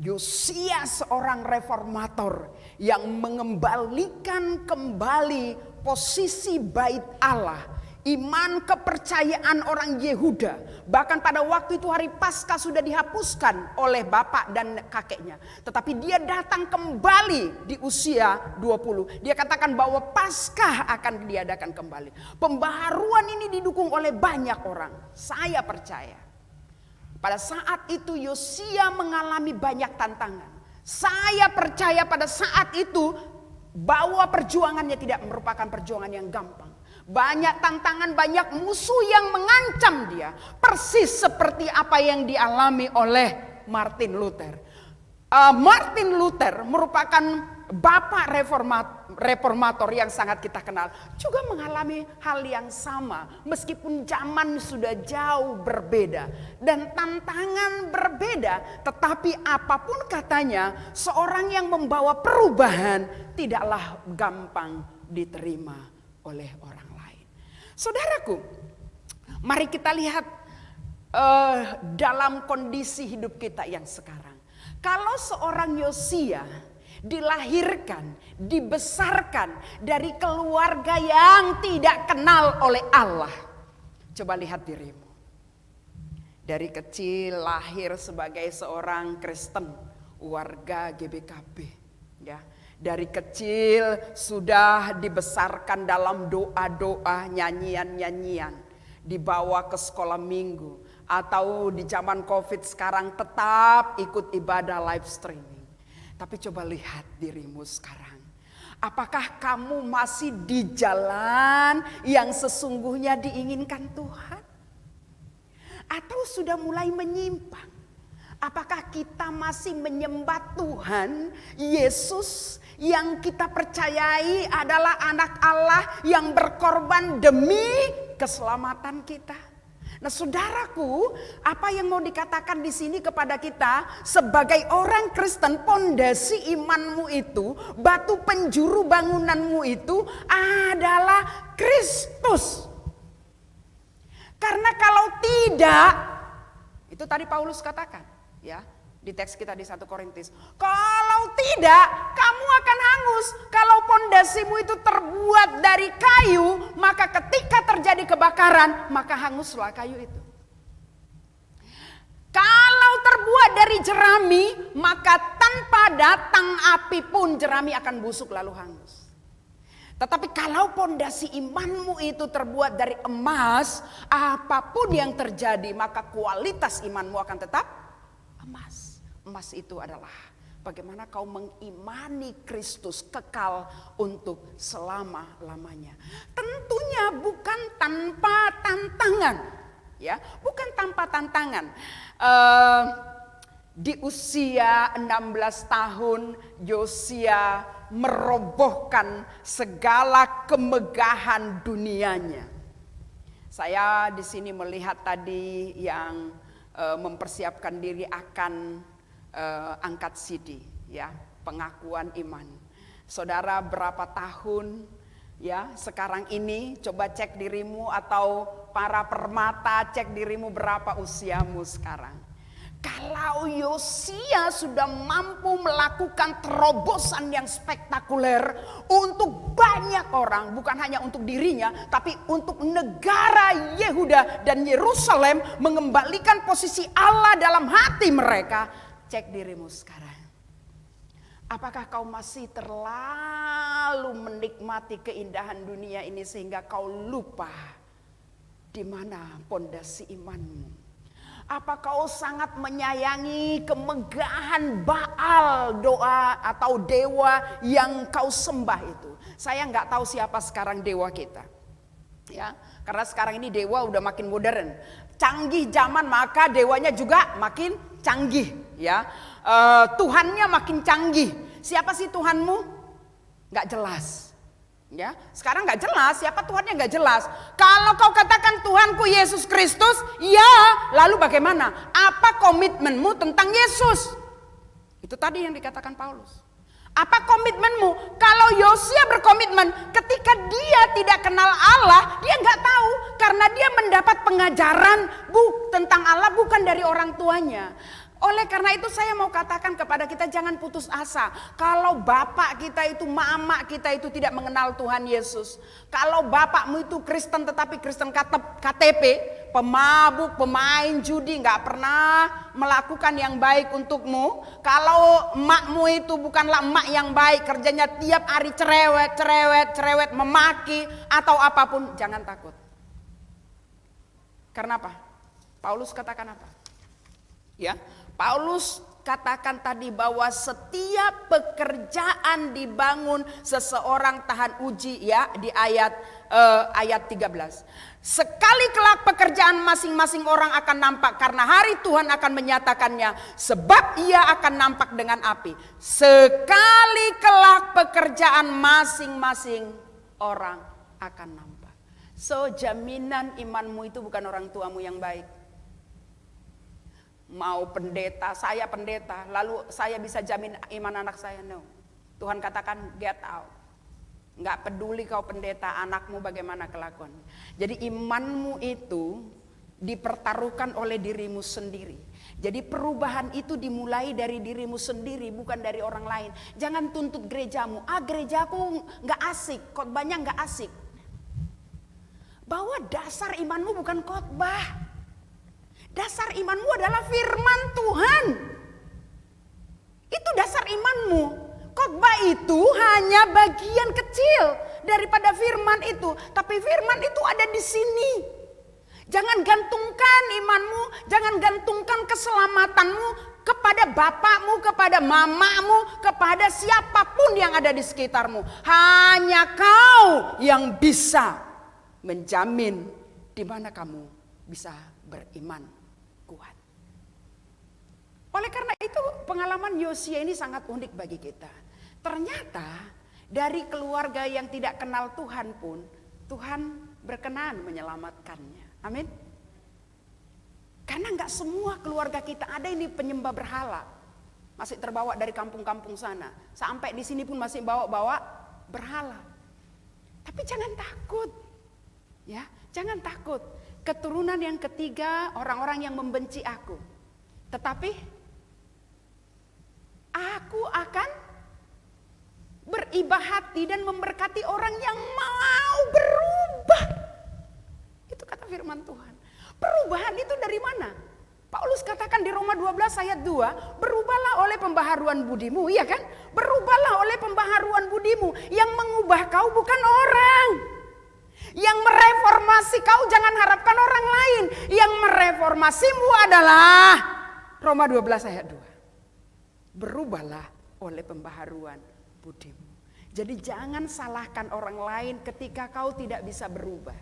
Yosia seorang reformator yang mengembalikan kembali posisi bait Allah, iman kepercayaan orang Yehuda. Bahkan pada waktu itu hari Paskah sudah dihapuskan oleh bapak dan kakeknya. Tetapi dia datang kembali di usia 20. Dia katakan bahwa Paskah akan diadakan kembali. Pembaharuan ini didukung oleh banyak orang. Saya percaya pada saat itu Yosia mengalami banyak tantangan. Saya percaya pada saat itu bahwa perjuangannya tidak merupakan perjuangan yang gampang. Banyak tantangan, banyak musuh yang mengancam dia. Persis seperti apa yang dialami oleh Martin Luther. Martin Luther merupakan bapak reformator yang sangat kita kenal. Juga mengalami hal yang sama. Meskipun zaman sudah jauh berbeda. Dan tantangan berbeda. Tetapi apapun katanya, seorang yang membawa perubahan tidaklah gampang diterima oleh orang lain. Saudaraku, mari kita lihat dalam kondisi hidup kita yang sekarang. Kalau seorang Yosia dilahirkan, dibesarkan dari keluarga yang tidak kenal oleh Allah. Coba lihat dirimu. Dari kecil lahir sebagai seorang Kristen, warga GBKB. Ya. Dari kecil sudah dibesarkan dalam doa-doa, nyanyian-nyanyian. Dibawa ke sekolah minggu. Atau di zaman COVID sekarang tetap ikut ibadah live streaming. Tapi coba lihat dirimu sekarang. Apakah kamu masih di jalan yang sesungguhnya diinginkan Tuhan? Atau sudah mulai menyimpang? Apakah kita masih menyembah Tuhan Yesus yang kita percayai adalah anak Allah yang berkorban demi keselamatan kita? Nah, saudaraku, apa yang mau dikatakan di sini kepada kita sebagai orang Kristen, pondasi imanmu itu, batu penjuru bangunanmu itu adalah Kristus. Karena kalau tidak, itu tadi Paulus katakan, ya, di teks kita di 1 Korintus. Kalau tidak, kamu akan hangus. Kalau pondasimu itu terbuat dari kayu, maka ketika terjadi kebakaran, maka hanguslah kayu itu. Kalau terbuat dari jerami, maka tanpa datang api pun jerami akan busuk lalu hangus. Tetapi kalau pondasi imanmu itu terbuat dari emas, apapun yang terjadi, maka kualitas imanmu akan tetap emas. Emas itu adalah bagaimana kau mengimani Kristus kekal untuk selama-lamanya. Tentunya bukan tanpa tantangan, ya, bukan tanpa tantangan. Di usia 16 tahun Yosia merobohkan segala kemegahan dunianya. Saya di sini melihat tadi yang mempersiapkan diri akan angkat CD, ya, pengakuan iman. Saudara berapa tahun ya sekarang ini, coba cek dirimu, atau para permata cek dirimu berapa usiamu sekarang. Kalau Yosia sudah mampu melakukan terobosan yang spektakuler untuk banyak orang, bukan hanya untuk dirinya, tapi untuk negara Yehuda dan Yerusalem, mengembalikan posisi Allah dalam hati mereka. Cek dirimu sekarang. Apakah kau masih terlalu menikmati keindahan dunia ini sehingga kau lupa di mana pondasi imanmu? Apa kau sangat menyayangi kemegahan Baal, doa atau dewa yang kau sembah itu? Saya nggak tahu siapa sekarang dewa kita, ya, karena sekarang ini dewa udah makin modern, canggih zaman, maka dewanya juga makin canggih, ya. Tuhannya makin canggih. Siapa sih Tuhanmu? Nggak jelas. Ya, sekarang nggak jelas siapa Tuhannya, nggak jelas. Kalau kau katakan Tuhanku Yesus Kristus, ya, lalu bagaimana? Apa komitmenmu tentang Yesus? Itu tadi yang dikatakan Paulus. Apa komitmenmu? Kalau Yosia berkomitmen ketika dia tidak kenal Allah, dia nggak tahu karena dia mendapat pengajaran tentang Allah bukan dari orang tuanya. Oleh karena itu saya mau katakan kepada kita, jangan putus asa. Kalau bapak kita itu, mama kita itu tidak mengenal Tuhan Yesus. Kalau bapakmu itu Kristen tetapi Kristen KTP, pemabuk, pemain judi, gak pernah melakukan yang baik untukmu. Kalau emakmu itu bukanlah emak yang baik, kerjanya tiap hari cerewet, memaki atau apapun, jangan takut. Karena apa? Paulus katakan apa? Ya, Paulus katakan tadi bahwa setiap pekerjaan dibangun seseorang tahan uji, ya, di ayat 13. Sekali kelak pekerjaan masing-masing orang akan nampak karena hari Tuhan akan menyatakannya, sebab ia akan nampak dengan api. Sekali kelak pekerjaan masing-masing orang akan nampak. So, jaminan imanmu itu bukan orang tuamu yang baik. Mau pendeta, saya pendeta, lalu saya bisa jamin iman anak saya? No. Tuhan katakan get out. Nggak peduli kau pendeta, anakmu bagaimana kelakuan. Jadi imanmu itu dipertaruhkan oleh dirimu sendiri. Jadi perubahan itu dimulai dari dirimu sendiri, bukan dari orang lain. Jangan tuntut gerejamu. Gerejaku nggak asik, khotbahnya nggak asik. Bahwa dasar imanmu bukan khotbah. Dasar imanmu adalah firman Tuhan. Itu dasar imanmu. Khotbah itu hanya bagian kecil daripada firman itu. Tapi firman itu ada di sini. Jangan gantungkan imanmu, jangan gantungkan keselamatanmu kepada bapakmu, kepada mamamu, kepada siapapun yang ada di sekitarmu. Hanya kau yang bisa menjamin di mana kamu bisa beriman kuat. Oleh karena itu pengalaman Yosia ini sangat unik bagi kita. Ternyata dari keluarga yang tidak kenal Tuhan pun Tuhan berkenan menyelamatkannya. Amin. Karena nggak semua keluarga kita ada ini penyembah berhala. Masih terbawa dari kampung-kampung sana. Sampai di sini pun masih bawa-bawa berhala. Tapi jangan takut. Ya, jangan takut. Keturunan yang ketiga, orang-orang yang membenci aku. Tetapi aku akan beribah hati dan memberkati orang yang mau berubah. Itu kata firman Tuhan. Perubahan itu dari mana? Paulus katakan di Roma 12 ayat 2, berubahlah oleh pembaharuan budimu, iya kan? Berubahlah oleh pembaharuan budimu. Yang mengubah kau bukan orang. Yang mereformasi kau jangan harapkan orang lain. Yang mereformasimu adalah Roma 12 ayat 2. Berubahlah oleh pembaharuan budimu. Jadi jangan salahkan orang lain ketika kau tidak bisa berubah.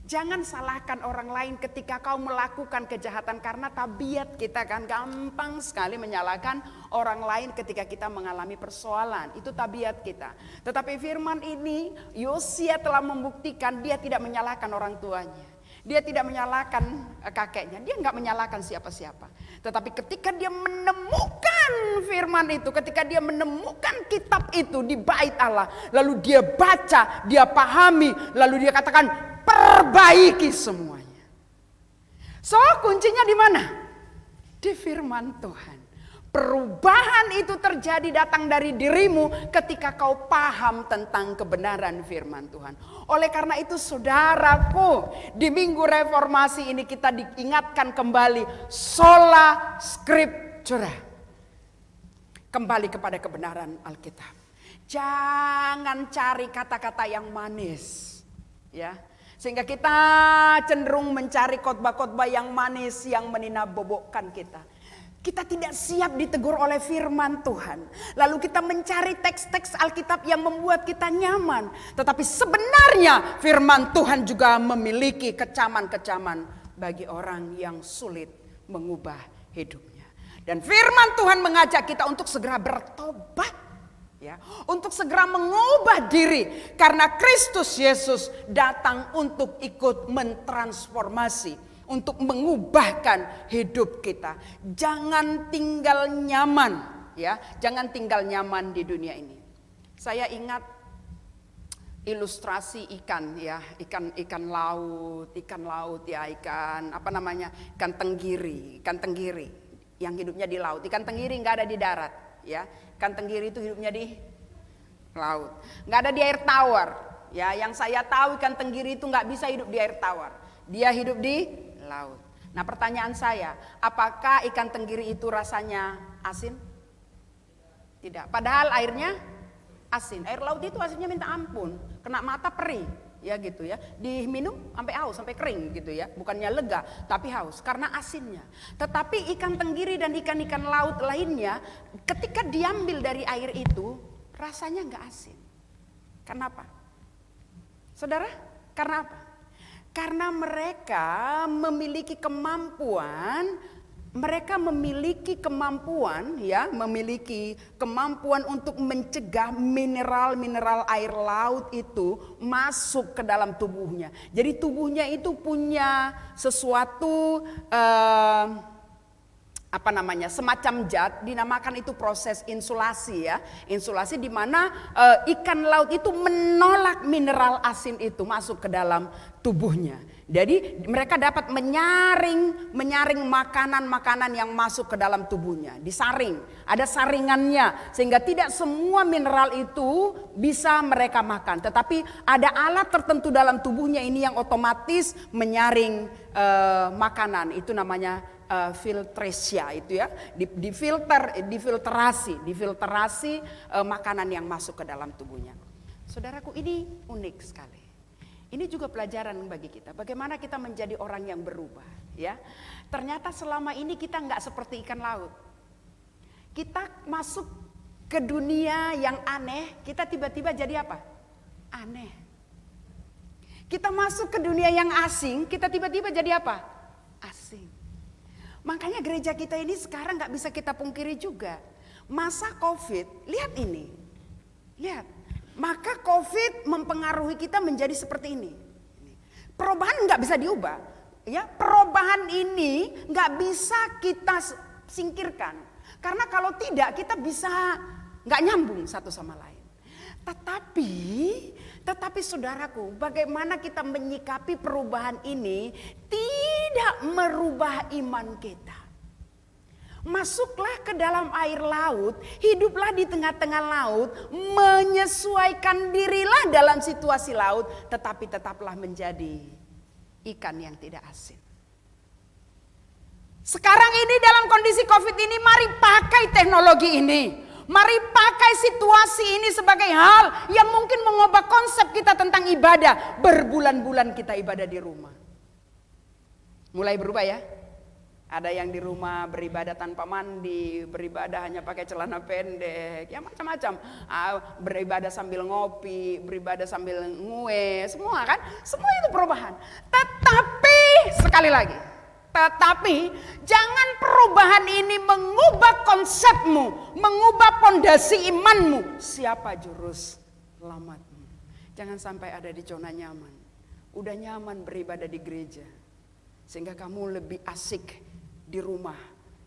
Jangan salahkan orang lain ketika kau melakukan kejahatan, karena tabiat kita kan gampang sekali menyalahkan orang lain ketika kita mengalami persoalan. Itu tabiat kita. Tetapi firman ini Yosia telah membuktikan dia tidak menyalahkan orang tuanya. Dia tidak menyalahkan kakeknya, dia nggak menyalahkan siapa-siapa. Tetapi ketika dia menemukan firman itu, ketika dia menemukan kitab itu di bait Allah, lalu dia baca, dia pahami, lalu dia katakan perbaiki semuanya. So kuncinya di mana? Di firman Tuhan. Perubahan itu terjadi datang dari dirimu ketika kau paham tentang kebenaran firman Tuhan. Oleh karena itu saudaraku, di Minggu Reformasi ini kita diingatkan kembali sola scriptura. Kembali kepada kebenaran Alkitab. Jangan cari kata-kata yang manis, ya. Sehingga kita cenderung mencari khotbah-khotbah yang manis yang meninabobokan kita. Kita tidak siap ditegur oleh firman Tuhan. Lalu kita mencari teks-teks Alkitab yang membuat kita nyaman. Tetapi sebenarnya firman Tuhan juga memiliki kecaman-kecaman bagi orang yang sulit mengubah hidupnya. Dan firman Tuhan mengajak kita untuk segera bertobat. Ya, untuk segera mengubah diri. Karena Kristus Yesus datang untuk ikut mentransformasi. Untuk mengubahkan hidup kita. Jangan tinggal nyaman, ya. Jangan tinggal nyaman di dunia ini. Saya ingat ilustrasi ikan, ya, ikan laut ya, ikan tenggiri, yang hidupnya di laut. Ikan tenggiri nggak ada di darat, ya. Ikan tenggiri itu hidupnya di laut, nggak ada di air tawar, ya. Yang saya tahu ikan tenggiri itu nggak bisa hidup di air tawar, dia hidup di laut. Nah, pertanyaan saya, apakah ikan tenggiri itu rasanya asin? Tidak. Padahal airnya asin. Air laut itu asinnya minta ampun, kena mata perih, ya gitu ya. Diminum sampai haus, sampai kering gitu ya. Bukannya lega, tapi haus karena asinnya. Tetapi ikan tenggiri dan ikan-ikan laut lainnya, ketika diambil dari air itu, rasanya nggak asin. Kenapa? Saudara, karena apa? Karena mereka memiliki kemampuan untuk mencegah mineral-mineral air laut itu masuk ke dalam tubuhnya. Jadi tubuhnya itu punya sesuatu semacam zat, dinamakan itu proses insulasi, ya. Insulasi di mana ikan laut itu menolak mineral asin itu masuk ke dalam tubuhnya. Jadi mereka dapat menyaring makanan-makanan yang masuk ke dalam tubuhnya, disaring, ada saringannya sehingga tidak semua mineral itu bisa mereka makan, tetapi ada alat tertentu dalam tubuhnya ini yang otomatis menyaring makanan, itu namanya filtresia, itu ya, difilterasi makanan yang masuk ke dalam tubuhnya. Saudaraku, ini unik sekali. Ini juga pelajaran bagi kita. Bagaimana kita menjadi orang yang berubah, ya. Ternyata selama ini kita nggak seperti ikan laut. Kita masuk ke dunia yang aneh, kita tiba-tiba jadi apa? Aneh. Kita masuk ke dunia yang asing, kita tiba-tiba jadi apa? Asing. Makanya gereja kita ini sekarang nggak bisa kita pungkiri juga. Masa COVID, lihat ini, lihat. Maka COVID mempengaruhi kita menjadi seperti ini. Perubahan nggak bisa diubah, ya. Perubahan ini nggak bisa kita singkirkan, karena kalau tidak kita bisa nggak nyambung satu sama lain. Tetapi saudaraku, bagaimana kita menyikapi perubahan ini tidak merubah iman kita. Masuklah ke dalam air laut, hiduplah di tengah-tengah laut, menyesuaikan dirilah dalam situasi laut, tetapi tetaplah menjadi ikan yang tidak asin. Sekarang ini dalam kondisi COVID ini, mari pakai teknologi ini. Mari pakai situasi ini sebagai hal yang mungkin mengubah konsep kita tentang ibadah. Berbulan-bulan kita ibadah di rumah. Mulai berubah, ya. Ada yang di rumah beribadah tanpa mandi, beribadah hanya pakai celana pendek, ya macam-macam. Beribadah sambil ngopi, beribadah sambil ngue, semua kan? Semua itu perubahan. Tetapi sekali lagi, jangan perubahan ini mengubah konsepmu, mengubah pondasi imanmu. Siapa juru selamatmu? Jangan sampai ada di zona nyaman. Udah nyaman beribadah di gereja, sehingga kamu lebih asik di rumah,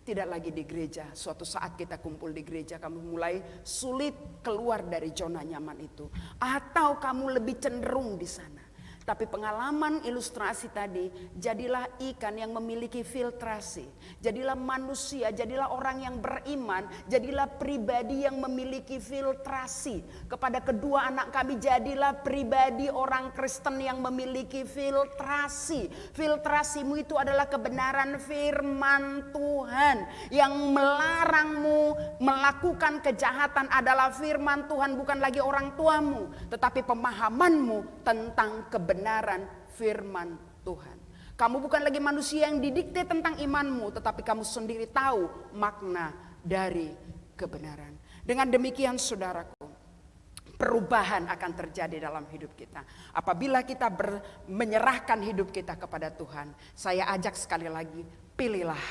tidak lagi di gereja. Suatu saat kita kumpul di gereja, kamu mulai sulit keluar dari zona nyaman itu. Atau kamu lebih cenderung di sana. Tapi pengalaman ilustrasi tadi, jadilah ikan yang memiliki filtrasi. Jadilah manusia, jadilah orang yang beriman, jadilah pribadi yang memiliki filtrasi. Kepada kedua anak kami, jadilah pribadi orang Kristen yang memiliki filtrasi. Filtrasimu itu adalah kebenaran firman Tuhan. Yang melarangmu melakukan kejahatan adalah firman Tuhan, bukan lagi orang tuamu, tetapi pemahamanmu tentang kebenaran firman Tuhan. Kamu bukan lagi manusia yang didikte tentang imanmu, tetapi kamu sendiri tahu makna dari kebenaran. Dengan demikian saudaraku, perubahan akan terjadi dalam hidup kita. Apabila kita menyerahkan hidup kita kepada Tuhan, saya ajak sekali lagi, pilihlah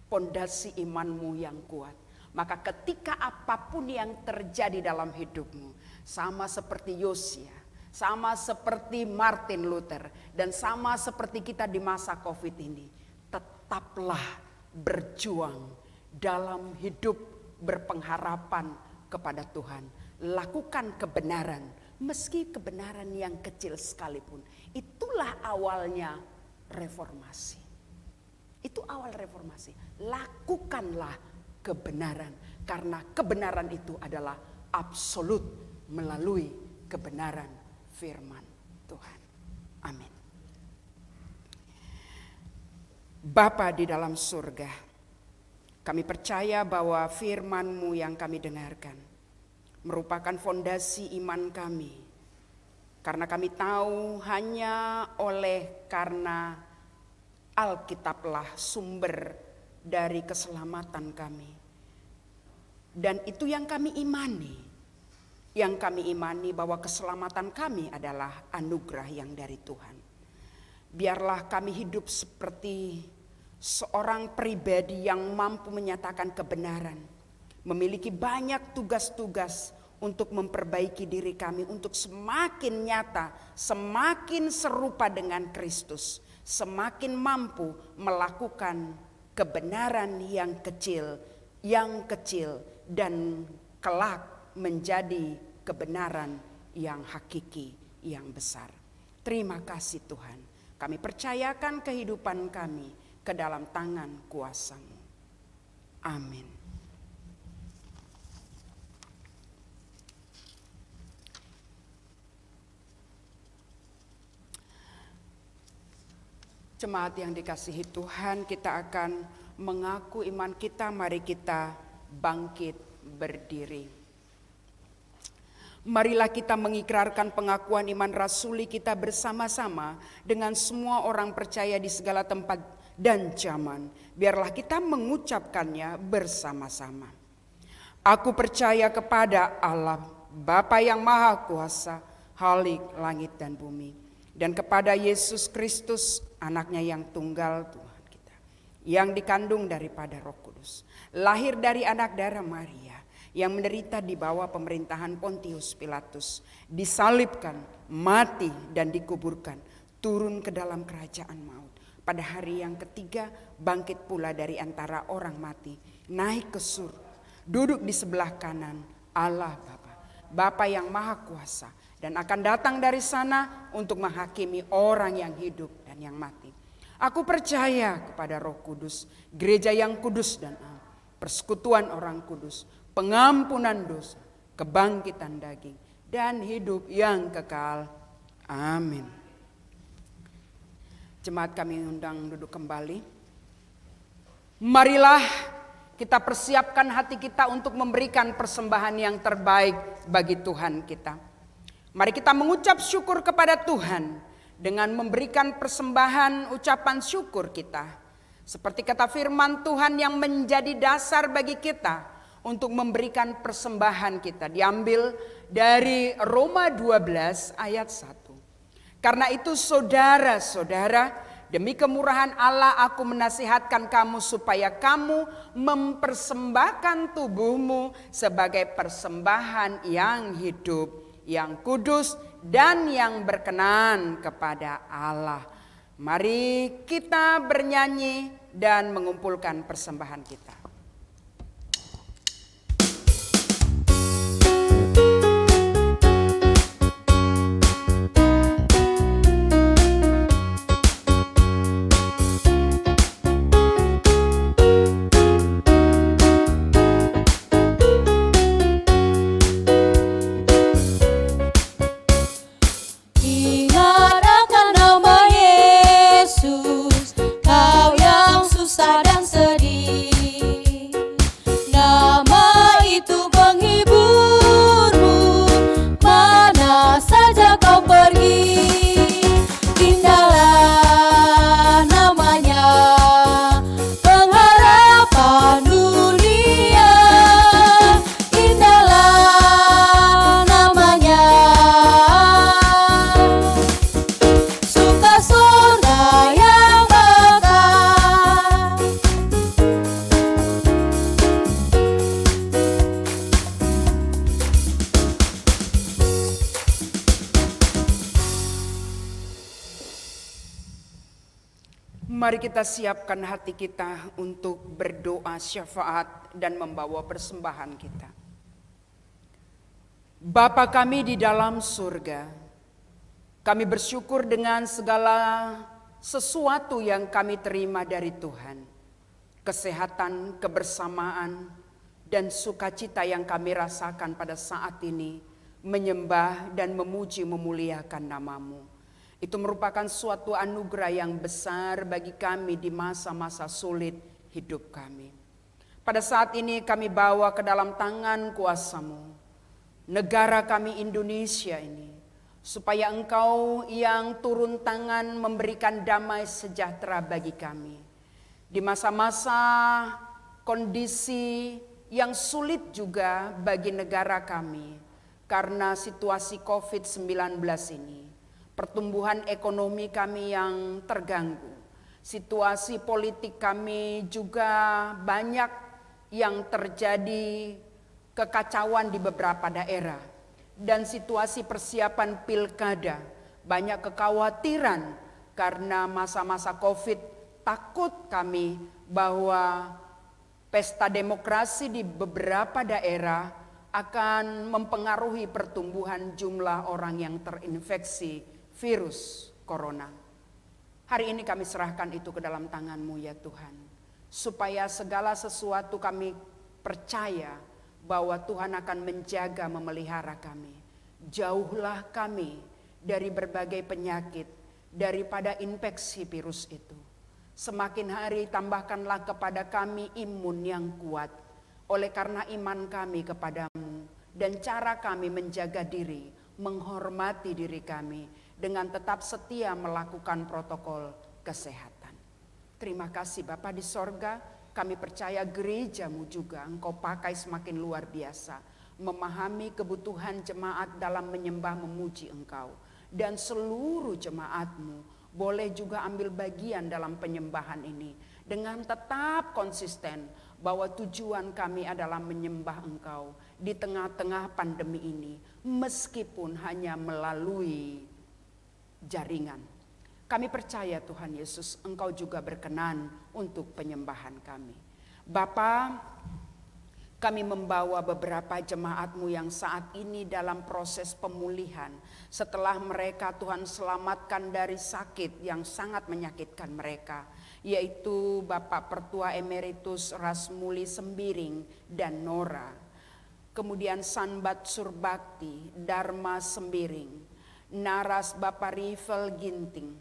pondasi imanmu yang kuat. Maka ketika apapun yang terjadi dalam hidupmu, sama seperti Yosia, sama seperti Martin Luther, dan sama seperti kita di masa COVID ini, tetaplah berjuang dalam hidup berpengharapan kepada Tuhan. Lakukan kebenaran, meski kebenaran yang kecil sekalipun. Itulah awalnya reformasi. Itu awal reformasi. Lakukanlah kebenaran, karena kebenaran itu adalah absolut melalui kebenaran firman Tuhan. Amin. Bapa di dalam surga, kami percaya bahwa firman-Mu yang kami dengarkan merupakan fondasi iman kami. Karena kami tahu hanya karena Alkitablah sumber dari keselamatan kami. Dan itu yang kami imani. Yang kami imani bahwa keselamatan kami adalah anugerah yang dari Tuhan. Biarlah kami hidup seperti seorang pribadi yang mampu menyatakan kebenaran. Memiliki banyak tugas-tugas untuk memperbaiki diri kami. Untuk semakin nyata, semakin serupa dengan Kristus. Semakin mampu melakukan kebenaran yang kecil dan kelak menjadi kebenaran yang hakiki, yang besar. Terima kasih Tuhan. Kami percayakan kehidupan kami ke dalam tangan kuasa-Mu. Amin. Jemaat yang dikasihi Tuhan, kita akan mengaku iman kita. Mari kita bangkit berdiri. Marilah kita mengikrarkan pengakuan iman rasuli kita bersama-sama dengan semua orang percaya di segala tempat dan zaman. Biarlah kita mengucapkannya bersama-sama. Aku percaya kepada Allah, Bapa yang Maha Kuasa, Khalik langit dan bumi, dan kepada Yesus Kristus, anaknya yang tunggal Tuhan kita, yang dikandung daripada Roh Kudus, lahir dari anak darah Maria, yang menderita di bawah pemerintahan Pontius Pilatus, disalibkan, mati dan dikuburkan, turun ke dalam kerajaan maut. Pada hari yang ketiga bangkit pula dari antara orang mati, naik ke surga, duduk di sebelah kanan Allah Bapa yang Maha Kuasa, dan akan datang dari sana untuk menghakimi orang yang hidup dan yang mati. Aku percaya kepada Roh Kudus, gereja yang kudus dan am, persekutuan orang kudus, pengampunan dosa, kebangkitan daging, dan hidup yang kekal. Amin. Jemaat kami undang duduk kembali. Marilah kita persiapkan hati kita untuk memberikan persembahan yang terbaik bagi Tuhan kita. Mari kita mengucap syukur kepada Tuhan dengan memberikan persembahan ucapan syukur kita. Seperti kata firman Tuhan yang menjadi dasar bagi kita untuk memberikan persembahan kita, diambil dari Roma 12 ayat 1. Karena itu saudara-saudara, demi kemurahan Allah aku menasihatkan kamu supaya kamu mempersembahkan tubuhmu sebagai persembahan yang hidup, yang kudus dan yang berkenan kepada Allah. Mari kita bernyanyi dan mengumpulkan persembahan kita. Ingat akan nama Yesus, kau yang susah dan sedih. Nama itu menghiburmu, mana saja kau pergi. Indahlah namanya, pengharapan dunia. Indahlah namanya, sukasona yang bakar. Mari kita siapkan hati kita untuk berdoa syafaat dan membawa persembahan kita. Bapa kami di dalam surga, kami bersyukur dengan segala sesuatu yang kami terima dari Tuhan. Kesehatan, kebersamaan, dan sukacita yang kami rasakan pada saat ini menyembah dan memuji memuliakan nama-Mu. Itu merupakan suatu anugerah yang besar bagi kami di masa-masa sulit hidup kami. Pada saat ini kami bawa ke dalam tangan kuasa-Mu negara kami Indonesia ini, supaya Engkau yang turun tangan memberikan damai sejahtera bagi kami. Di masa-masa kondisi yang sulit juga bagi negara kami karena situasi COVID-19 ini. Pertumbuhan ekonomi kami yang terganggu, situasi politik kami juga banyak yang terjadi kekacauan di beberapa daerah, dan situasi persiapan pilkada banyak kekhawatiran karena masa-masa COVID. Takut kami bahwa pesta demokrasi di beberapa daerah akan mempengaruhi pertumbuhan jumlah orang yang terinfeksi virus corona. Hari ini kami serahkan itu ke dalam tangan-Mu ya Tuhan. Supaya segala sesuatu kami percaya bahwa Tuhan akan menjaga memelihara kami. Jauhlah kami dari berbagai penyakit, daripada infeksi virus itu. Semakin hari tambahkanlah kepada kami imun yang kuat. Oleh karena iman kami kepadamu dan cara kami menjaga diri, menghormati diri kami, dengan tetap setia melakukan protokol kesehatan. Terima kasih Bapa di sorga, kami percaya gereja-Mu juga Engkau pakai semakin luar biasa, memahami kebutuhan jemaat dalam menyembah memuji Engkau. Dan seluruh jemaat-Mu boleh juga ambil bagian dalam penyembahan ini, dengan tetap konsisten bahwa tujuan kami adalah menyembah Engkau di tengah-tengah pandemi ini, meskipun hanya melalui jaringan. Kami percaya Tuhan Yesus, Engkau juga berkenan untuk penyembahan kami. Bapa, kami membawa beberapa jemaat-Mu yang saat ini dalam proses pemulihan. Setelah mereka Tuhan selamatkan dari sakit yang sangat menyakitkan mereka. Yaitu Bapak Pertua Emeritus Rasmuli Sembiring dan Nora. Kemudian Sanbat Surbakti, Dharma Sembiring. Naras Bapak Rivel Ginting,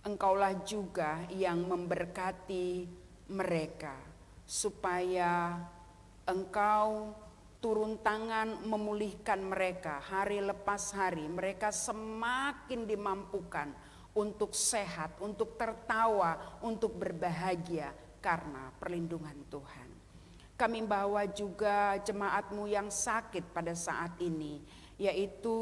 Engkaulah juga yang memberkati mereka, supaya Engkau turun tangan memulihkan mereka hari lepas hari. Mereka semakin dimampukan untuk sehat, untuk tertawa, untuk berbahagia karena perlindungan Tuhan. Kami bawa juga jemaat-Mu yang sakit pada saat ini, yaitu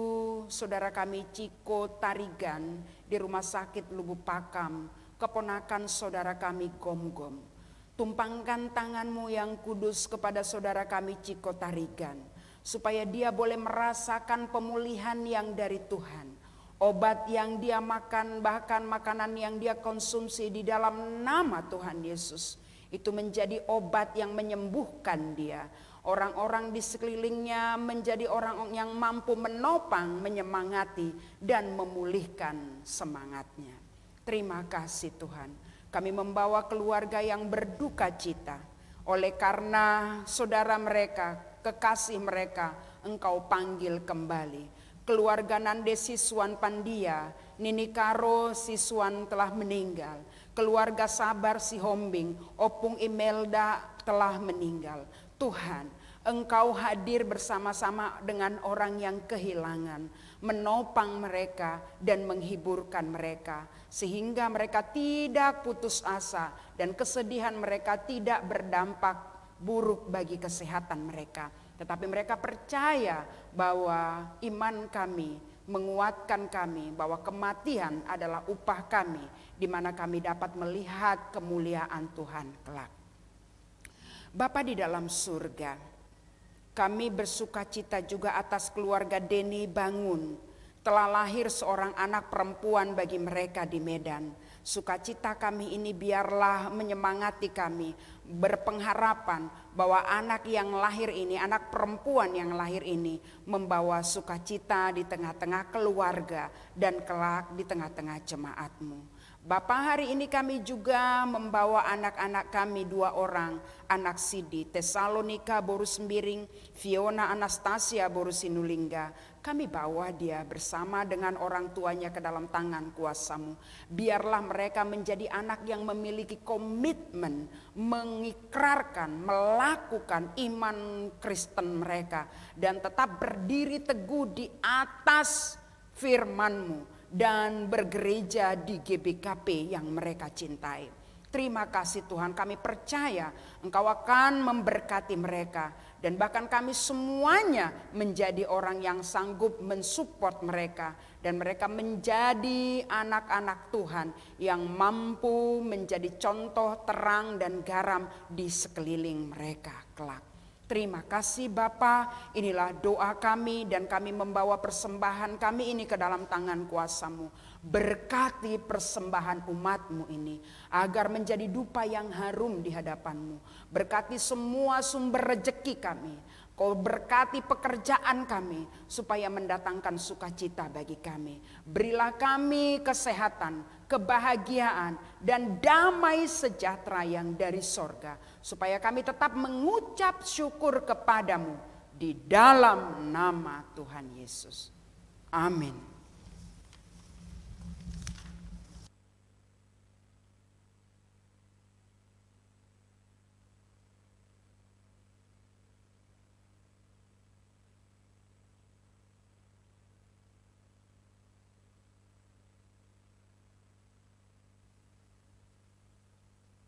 saudara kami Ciko Tarigan di Rumah Sakit Lubuk Pakam, keponakan saudara kami Gom-Gom. Tumpangkan tangan-Mu yang kudus kepada saudara kami Ciko Tarigan, supaya dia boleh merasakan pemulihan yang dari Tuhan. Obat yang dia makan, bahkan makanan yang dia konsumsi di dalam nama Tuhan Yesus, itu menjadi obat yang menyembuhkan dia. Orang-orang di sekelilingnya menjadi orang yang mampu menopang, menyemangati, dan memulihkan semangatnya. Terima kasih Tuhan. Kami membawa keluarga yang berduka cita oleh karena saudara mereka, kekasih mereka, Engkau panggil kembali. Keluarga Nande Siswan Pandia, Nini Karo Siswan telah meninggal. Keluarga Sabar Sihombing, Opung Imelda telah meninggal. Tuhan, Engkau hadir bersama-sama dengan orang yang kehilangan, menopang mereka dan menghiburkan mereka, sehingga mereka tidak putus asa dan kesedihan mereka tidak berdampak buruk bagi kesehatan mereka. Tetapi mereka percaya bahwa iman kami menguatkan kami, bahwa kematian adalah upah kami, di mana kami dapat melihat kemuliaan Tuhan kelak. Bapa di dalam surga, kami bersuka cita juga atas keluarga Deni Bangun. Telah lahir seorang anak perempuan bagi mereka di Medan. Sukacita kami ini biarlah menyemangati kami, berpengharapan bahwa anak yang lahir ini, anak perempuan yang lahir ini membawa sukacita di tengah-tengah keluarga dan kelak di tengah-tengah jemaat-Mu. Bapa, hari ini kami juga membawa anak-anak kami 2 orang, anak Sidi, Tesalonika Borus Sembiring, Fiona Anastasia Borus Sinulingga. Kami bawa dia bersama dengan orang tuanya ke dalam tangan kuasa-Mu. Biarlah mereka menjadi anak yang memiliki komitmen, mengikrarkan, melakukan iman Kristen mereka, dan tetap berdiri teguh di atas firman-Mu dan bergereja di GBKP yang mereka cintai. Terima kasih Tuhan, kami percaya Engkau akan memberkati mereka, dan bahkan kami semuanya menjadi orang yang sanggup mensupport mereka, dan mereka menjadi anak-anak Tuhan yang mampu menjadi contoh terang dan garam di sekeliling mereka kelak. Terima kasih Bapa, inilah doa kami dan kami membawa persembahan kami ini ke dalam tangan kuasa-Mu. Berkati persembahan umat-Mu ini agar menjadi dupa yang harum di hadapan-Mu. Berkati semua sumber rejeki kami. Kau berkati pekerjaan kami supaya mendatangkan sukacita bagi kami. Berilah kami kesehatan, kebahagiaan, dan damai sejahtera yang dari sorga, supaya kami tetap mengucap syukur kepadamu di dalam nama Tuhan Yesus. Amin.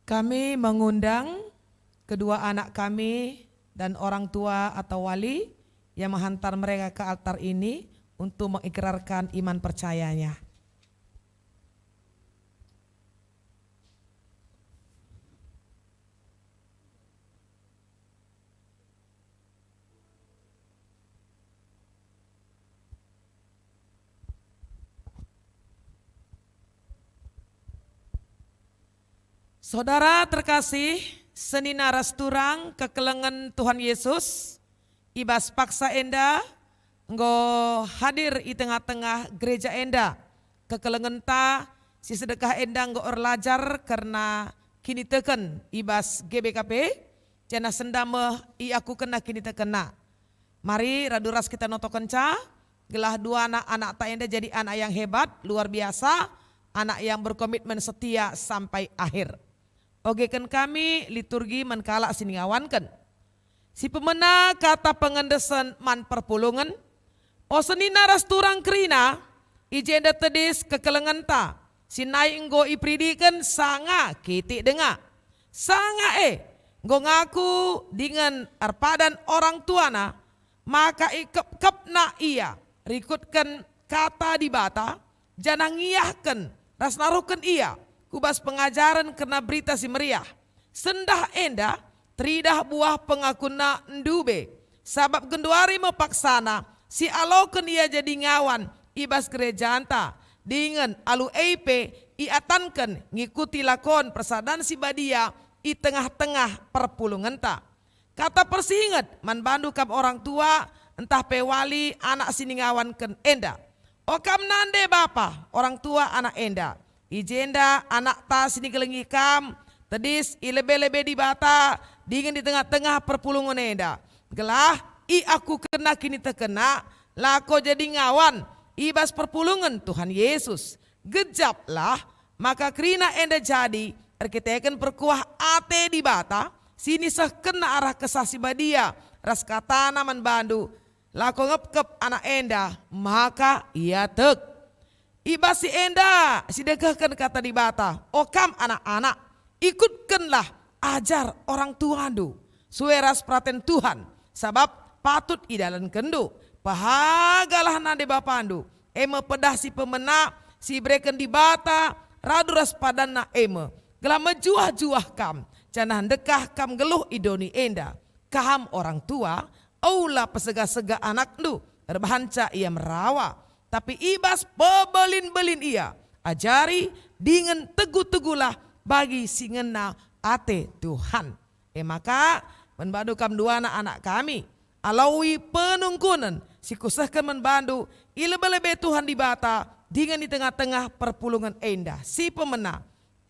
Kami mengundang kedua anak kami dan orang tua atau wali yang menghantar mereka ke altar ini untuk mengikrarkan iman percayanya. Saudara terkasih, senina rasturang kekelengan Tuhan Yesus, ibas paksa enda, nggo hadir di tengah-tengah gereja enda, kekelengan ta, si sedekah enda nggo orlajar karena kini teken ibas GBKP, jana sendama i aku kena kini tekena. Mari raduras kita noto kenca, gelah 2 anak-anak ta enda jadi anak yang hebat, luar biasa, anak yang berkomitmen setia sampai akhir. Ogekan kami liturgi menkalak siningawankan. Si pemena kata pengendesan man perpulungan. O senina rasturang kerina. Ijenda tedis kekelengan ta. Si naik enggo ipridikan sanga kitik denga. sanga nggo ngaku dengan arpadan orang tuana, maka ikep-kepna ia rikutkan kata di bata, janang ngiyahkan ras naruhkan ia kubas pengajaran kena berita si meriah. Sendah enda tridah buah pengakuna ndube, sabab genduari mepaksana si aloken ia jadi ngawan ibas gereja anta dengan alu eipe iatankan ngikuti lakon persadan si badia i tengah-tengah perpulungan ta. Kata persinget man bandu kam orang tua entah pewali anak sini ngawan ken enda. Okam nande bapa orang tua anak enda. Ijenda anak ta sini gelengi kam tedis i lebe-lebe di bata dingin di tengah-tengah perpulungan enda. Gelah i aku kena kini terkena lako jadi ngawan ibas perpulungan Tuhan Yesus. Gejaplah maka krina enda jadi arkiteken perkuah ate di bata sini seh kena arah kesasi badia ras katana man bandu lako ngep-kep anak enda maka ia tek ibas si enda si degahkan kata di bata okam anak-anak ikutkanlah ajar orang tuandu sueras praten Tuhan sabab patut idalan kendu pahagalah nade bapandu eme pedah si pemena si breken di bata raduras padana eme gelah mejuah-juah kam janah dekah kam geluh idoni enda kaham orang tua aula pesega-sega anak du terbahanca ia merawa tapi ibas pebelin-belin ia ajari dengan teguh-teguhlah bagi singena ate Tuhan maka menbandu kam dua anak kami alaui penungkunan si kusahkan menbandu ilebe-lebe Tuhan di bata dengan di tengah-tengah perpulungan enda si pemena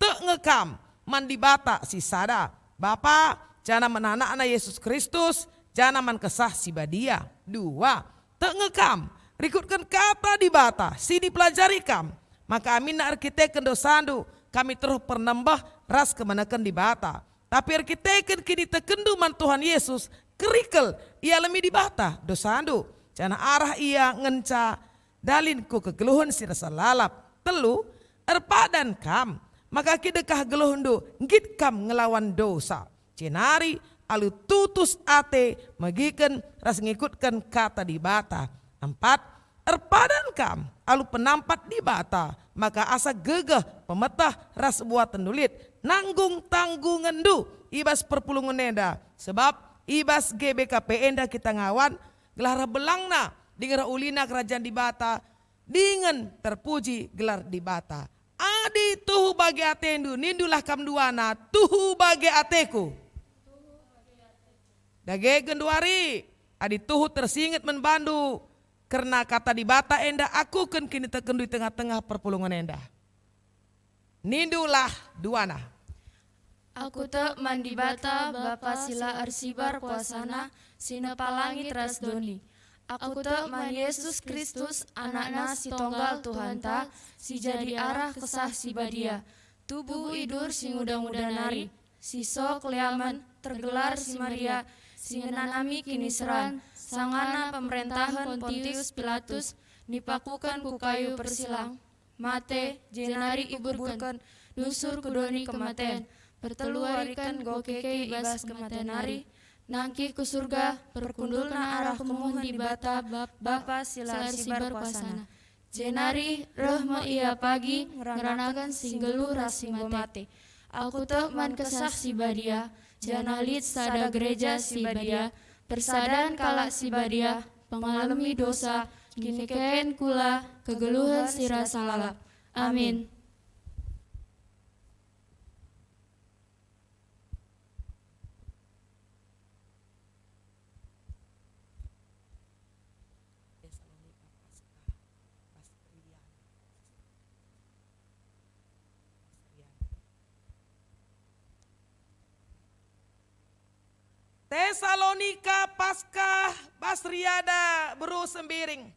tek ngekam mandi bata si sada bapa jana menana anak Yesus Kristus jana man kesah si badia dua tek ngekam rikutkan kata di bata si dipelajari kam maka amin arkitek kendosandu kami terus pernambah ras kemenakan di bata tapi arkiteken kini tekendu man Tuhan Yesus kerikel ia lemi di bata dosandu jana arah ia ngenca dalinku kegeluhan si rasa lalap telu erpadan kam maka kidekah geluhundu ngit kam ngelawan dosa cenari alu tutus ate magiken ras ngikutkan kata di bata empat erpadan kam alu penampat di bata maka asa gegeh pemetah ras buat tendulit nanggung tanggungan du ibas perpulungan enda sebab ibas GBKP enda kita ngawan gelar belangna dengan ulina kerajaan di bata dengan terpuji gelar di bata adi tuhu bagi atendu nindulah kam duana tuhu bagi ateku dage genduari adi tuhu tersinget menbandu karena kata di bata enda aku kan kini terkendu di tengah-tengah perpulungan enda nindulah duana Aku te mandi bata bapa sila arsibar kuasana sina palangi teras doni. Aku te man Yesus Kristus anakna si tonggal Tuhan ta si jadi arah kesah si badia. Tubuh idur si muda-muda nari. Si so keliaman tergelar si Maria si ngenanami kini seran. Sangana pemerintahan Pontius Pilatus nipakukan ku kayu persilang. Mate jenari iburkan dusur kudoni kematen. Berteluarikan gokeke ibas kematian hari nangki ke surga perkundulna arah kemuhun di bata bapa silar sibar kuasana jenari rohma ia pagi ngeranakan singgelu rasi mate aku te man kesah si badia janalit sada gereja si badia persadan kalak si badia pengalami dosa kini keen kula kegeluhan si rasa lalap amin. Tesalonika Paskah Basriada beru sembiring.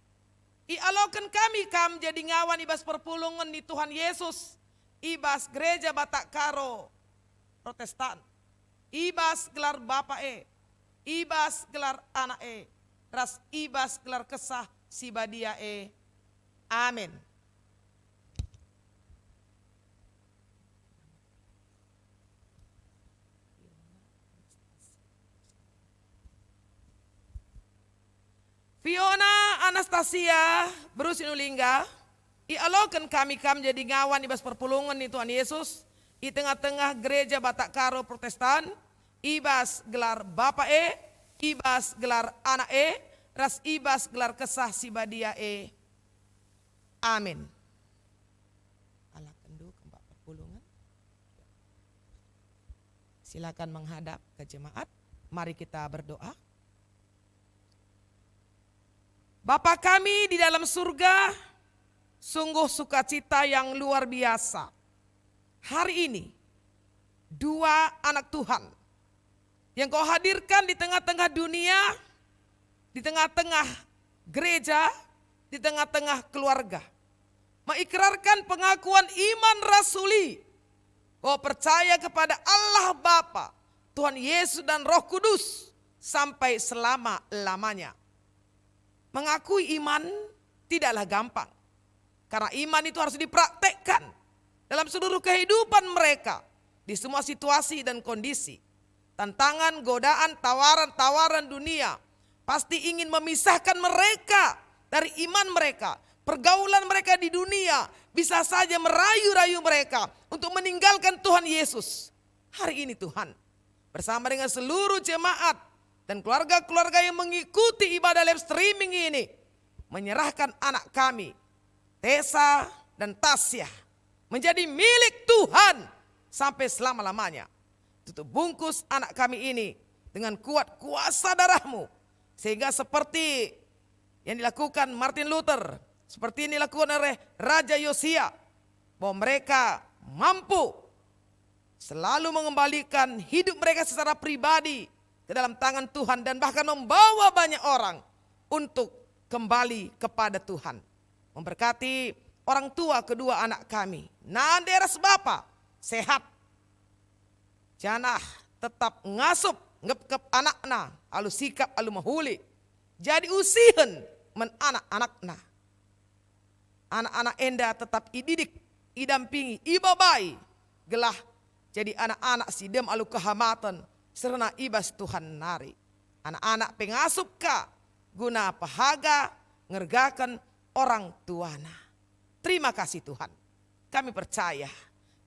Ialokan kami kam jadi ngawan ibas perpulungan di Tuhan Yesus. Ibas gereja Batak Karo Protestan. Ibas gelar Bapa Ibas gelar anak ras ibas gelar kesah si badia Amin. Anastasia Berusinulingga, ialokan kami jadi ngawan ibas perpulungan ni Tuhan Yesus, di tengah-tengah gereja Batak Karo Protestan, ibas gelar Bapak ibas gelar anak ras ibas gelar kesah si badia Amin. Allah kendu kembak perpulungan. Silakan menghadap ke jemaat. Mari kita berdoa. Bapa kami di dalam surga, sungguh sukacita yang luar biasa. Hari ini, dua anak Tuhan yang kau hadirkan di tengah-tengah dunia, di tengah-tengah gereja, di tengah-tengah keluarga. Mengikrarkan pengakuan iman rasuli. Kau percaya kepada Allah Bapa, Tuhan Yesus dan Roh Kudus sampai selama-lamanya. Mengakui iman tidaklah gampang. Karena iman itu harus dipraktekkan dalam seluruh kehidupan mereka. Di semua situasi dan kondisi. Tantangan, godaan, tawaran dunia pasti ingin memisahkan mereka dari iman mereka. Pergaulan mereka di dunia bisa saja merayu-rayu mereka untuk meninggalkan Tuhan Yesus. Hari ini Tuhan, bersama dengan seluruh jemaat dan keluarga-keluarga yang mengikuti ibadah live streaming ini, menyerahkan anak kami, Tessa dan Tasya, menjadi milik Tuhan sampai selama-lamanya. Tutup bungkus anak kami ini dengan kuat kuasa darah-Mu, sehingga seperti yang dilakukan Martin Luther, seperti yang dilakukan oleh Raja Yosia, bahwa mereka mampu selalu mengembalikan hidup mereka secara pribadi ke dalam tangan Tuhan dan bahkan membawa banyak orang untuk kembali kepada Tuhan. Memberkati orang tua kedua anak kami. Nanderas Bapa sehat. Janah tetap ngasup ngep anakna, alu sikap alu mahuli. Jadi usihen men anak-anakna. Anak-anak enda tetap ididik, idampingi, ibabai. Gelah jadi anak-anak sidem alu kehamatan. Serna ibas Tuhan nari. Anak-anak pengasup ka guna pahaga ngergakan orang tuana. Terima kasih Tuhan. Kami percaya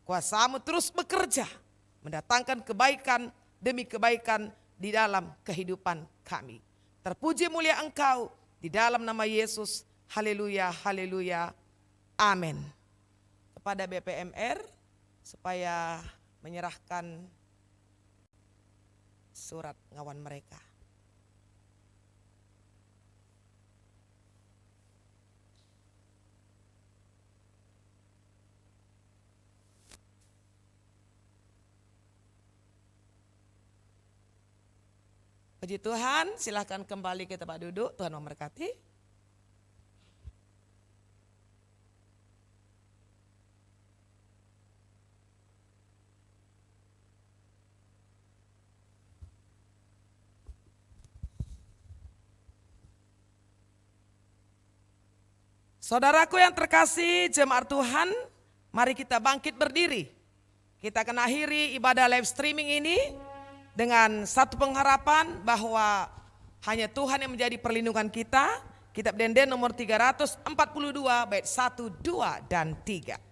kuasa-Mu terus bekerja mendatangkan kebaikan demi kebaikan di dalam kehidupan kami. Terpuji mulia Engkau di dalam nama Yesus. Haleluya, haleluya. Amin. Kepada BPMR supaya menyerahkan surat ngawan mereka. Puji Tuhan, silakan kembali ke tempat duduk. Tuhan memberkati. Saudaraku yang terkasih, jemaat Tuhan, mari kita bangkit berdiri. Kita akan akhiri ibadah live streaming ini dengan satu pengharapan bahwa hanya Tuhan yang menjadi perlindungan kita. Kitab Denden nomor 342 bait 1, 2, dan 3.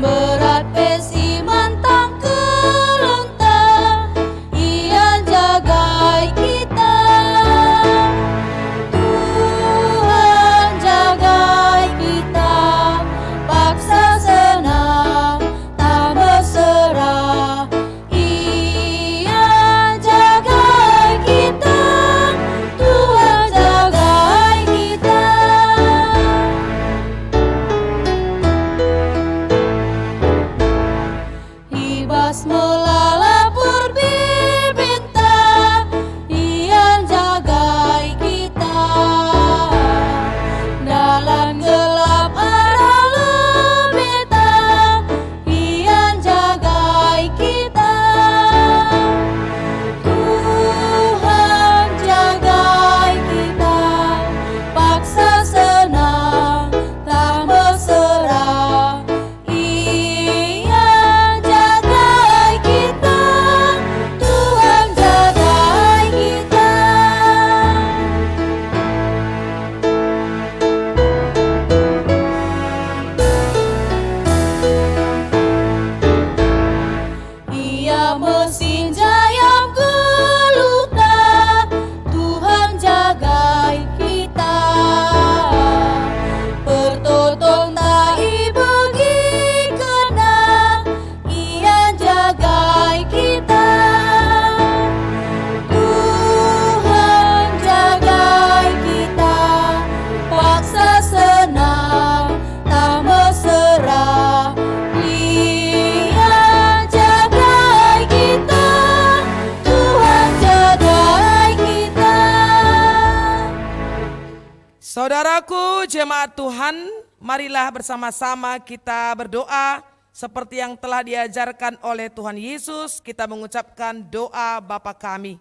Berat pesi Saudaraku jemaat Tuhan, marilah bersama-sama kita berdoa seperti yang telah diajarkan oleh Tuhan Yesus. Kita mengucapkan doa Bapa kami.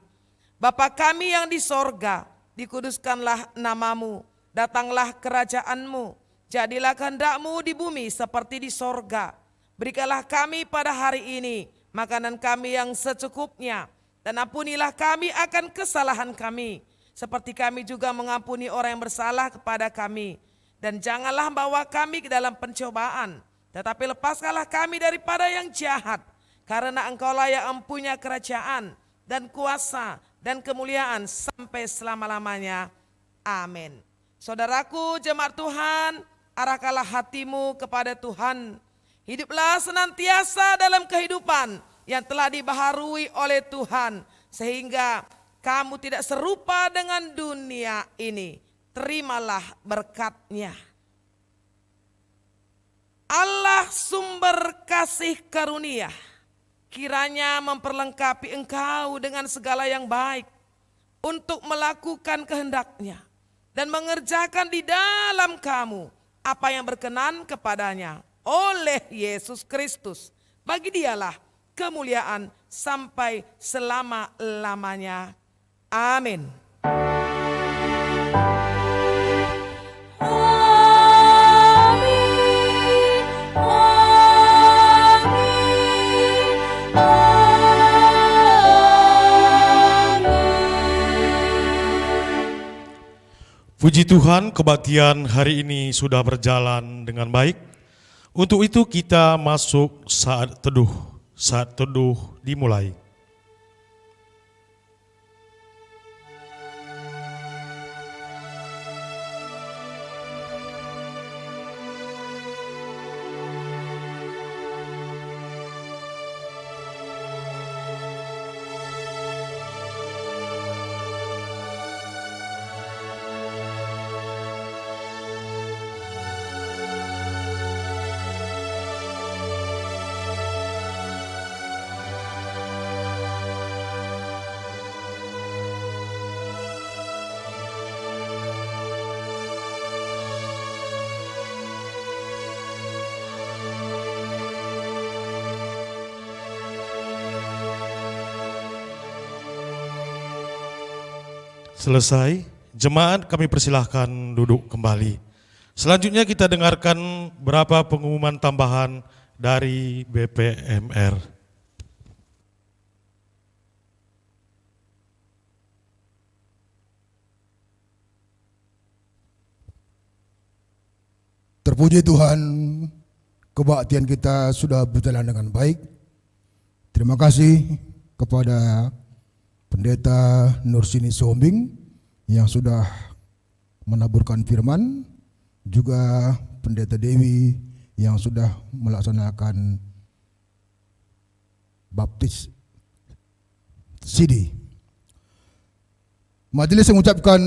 Bapa kami yang di sorga, dikuduskanlah namamu, datanglah kerajaanmu, jadilah kehendak-Mu di bumi seperti di sorga. Berikanlah kami pada hari ini makanan kami yang secukupnya, dan ampunilah kami akan kesalahan kami, seperti kami juga mengampuni orang yang bersalah kepada kami. Dan janganlah bawa kami ke dalam pencobaan, tetapi lepaskanlah kami daripada yang jahat. Karena Engkaulah yang mempunyai kerajaan dan kuasa dan kemuliaan sampai selama-lamanya. Amin. Saudaraku jemaat Tuhan, arahkanlah hatimu kepada Tuhan. Hiduplah senantiasa dalam kehidupan yang telah dibaharui oleh Tuhan, sehingga kamu tidak serupa dengan dunia ini. Terimalah berkat-Nya. Allah sumber kasih karunia, kiranya memperlengkapi engkau dengan segala yang baik untuk melakukan kehendak-Nya dan mengerjakan di dalam kamu apa yang berkenan kepadanya oleh Yesus Kristus. Bagi Dialah kemuliaan sampai selama-lamanya. Amin. Puji Tuhan, kebaktian hari ini sudah berjalan dengan baik. Untuk itu kita masuk saat teduh. Saat teduh dimulai. Selesai, jemaat kami persilahkan duduk kembali. Selanjutnya kita dengarkan beberapa pengumuman tambahan dari BPMR. Terpuji Tuhan, kebaktian kita sudah berjalan dengan baik. Terima kasih kepada Pendeta Nursini Sombing yang sudah menaburkan firman, juga Pendeta Dewi yang sudah melaksanakan baptis CD. Majelis mengucapkan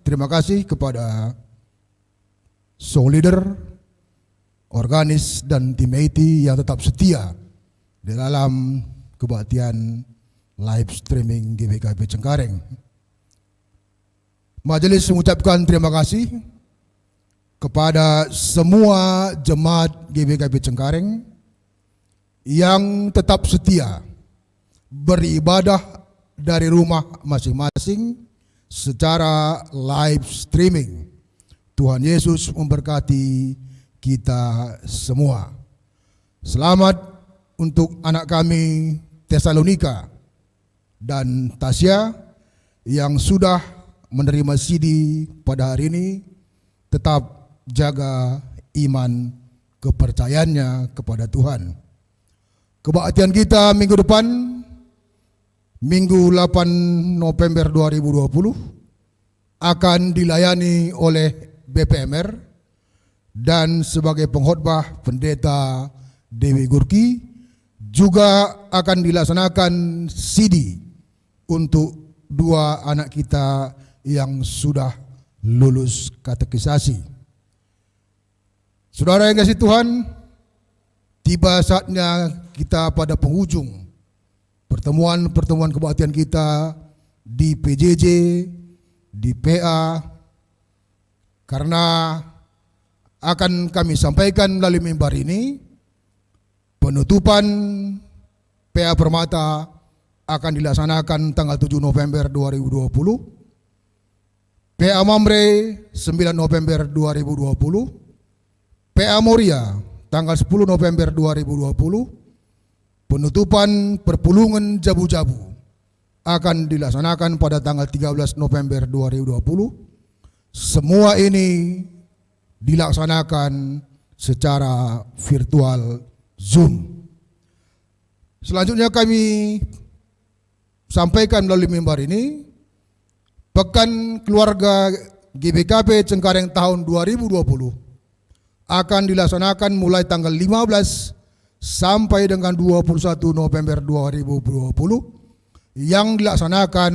terima kasih kepada song leader, organis, dan tim IT yang tetap setia di dalam kebaktian live streaming GBKP Cengkareng. Majelis mengucapkan terima kasih kepada semua jemaat GBKP Cengkareng yang tetap setia beribadah dari rumah masing-masing secara live streaming. Tuhan Yesus memberkati kita semua. Selamat untuk anak kami Tesalonika dan Tasya yang sudah menerima CD pada hari ini. Tetap jaga iman kepercayaannya kepada Tuhan. Kebaktian kita minggu depan, Minggu 8 November 2020, akan dilayani oleh BPMR dan sebagai pengkhotbah Pendeta Dewi Gurki. Juga akan dilaksanakan CD untuk dua anak kita yang sudah lulus katekisasi. Saudara yang kasih Tuhan, tiba saatnya kita pada penghujung pertemuan-pertemuan kebaktian kita di PJJ, di PA, Karena akan kami sampaikan melalui mimbar ini, penutupan PA Permata akan dilaksanakan tanggal 7 November 2020, PA Mamre 9 November 2020, PA Moria tanggal 10 November 2020, penutupan Perpulungan Jabu-Jabu akan dilaksanakan pada tanggal 13 November 2020. Semua ini dilaksanakan secara virtual Zoom. Selanjutnya kami sampaikan melalui mimbar ini, Pekan Keluarga GBKP Cengkareng tahun 2020 akan dilaksanakan mulai tanggal 15 sampai dengan 21 November 2020 yang dilaksanakan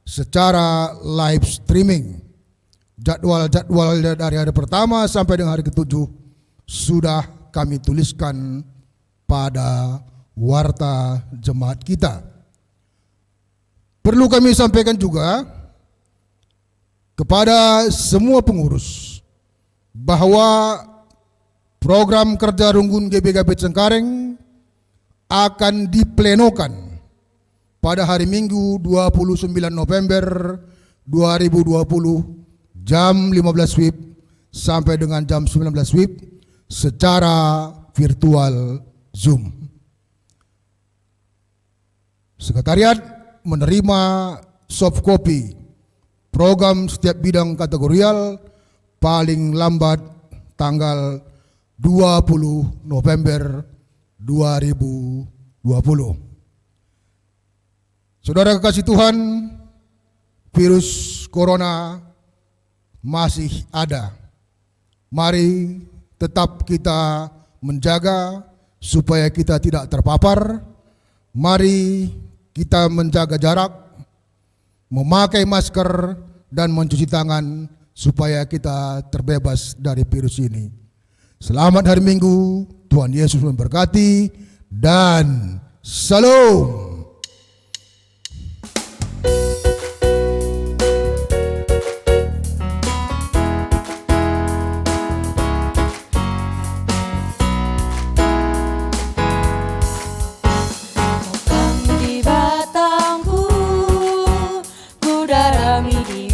secara live streaming. Jadwal-jadwal dari hari pertama sampai dengan hari ke-7 sudah kami tuliskan pada warta jemaat kita. Perlu kami sampaikan juga kepada semua pengurus bahwa program kerja Runggun GBKP Cengkareng akan diplenokan pada hari Minggu 29 November 2020 jam 15 WIB sampai dengan jam 19 WIB secara virtual Zoom. Sekretariat menerima soft copy program setiap bidang kategorial paling lambat tanggal 20 November 2020. Saudara kekasih Tuhan, virus corona masih ada. Mari tetap kita menjaga supaya kita tidak terpapar. Mari kita menjaga jarak, memakai masker, dan mencuci tangan supaya kita terbebas dari virus ini. Selamat hari Minggu, Tuhan Yesus memberkati, dan salam. Di batangku, ku darami di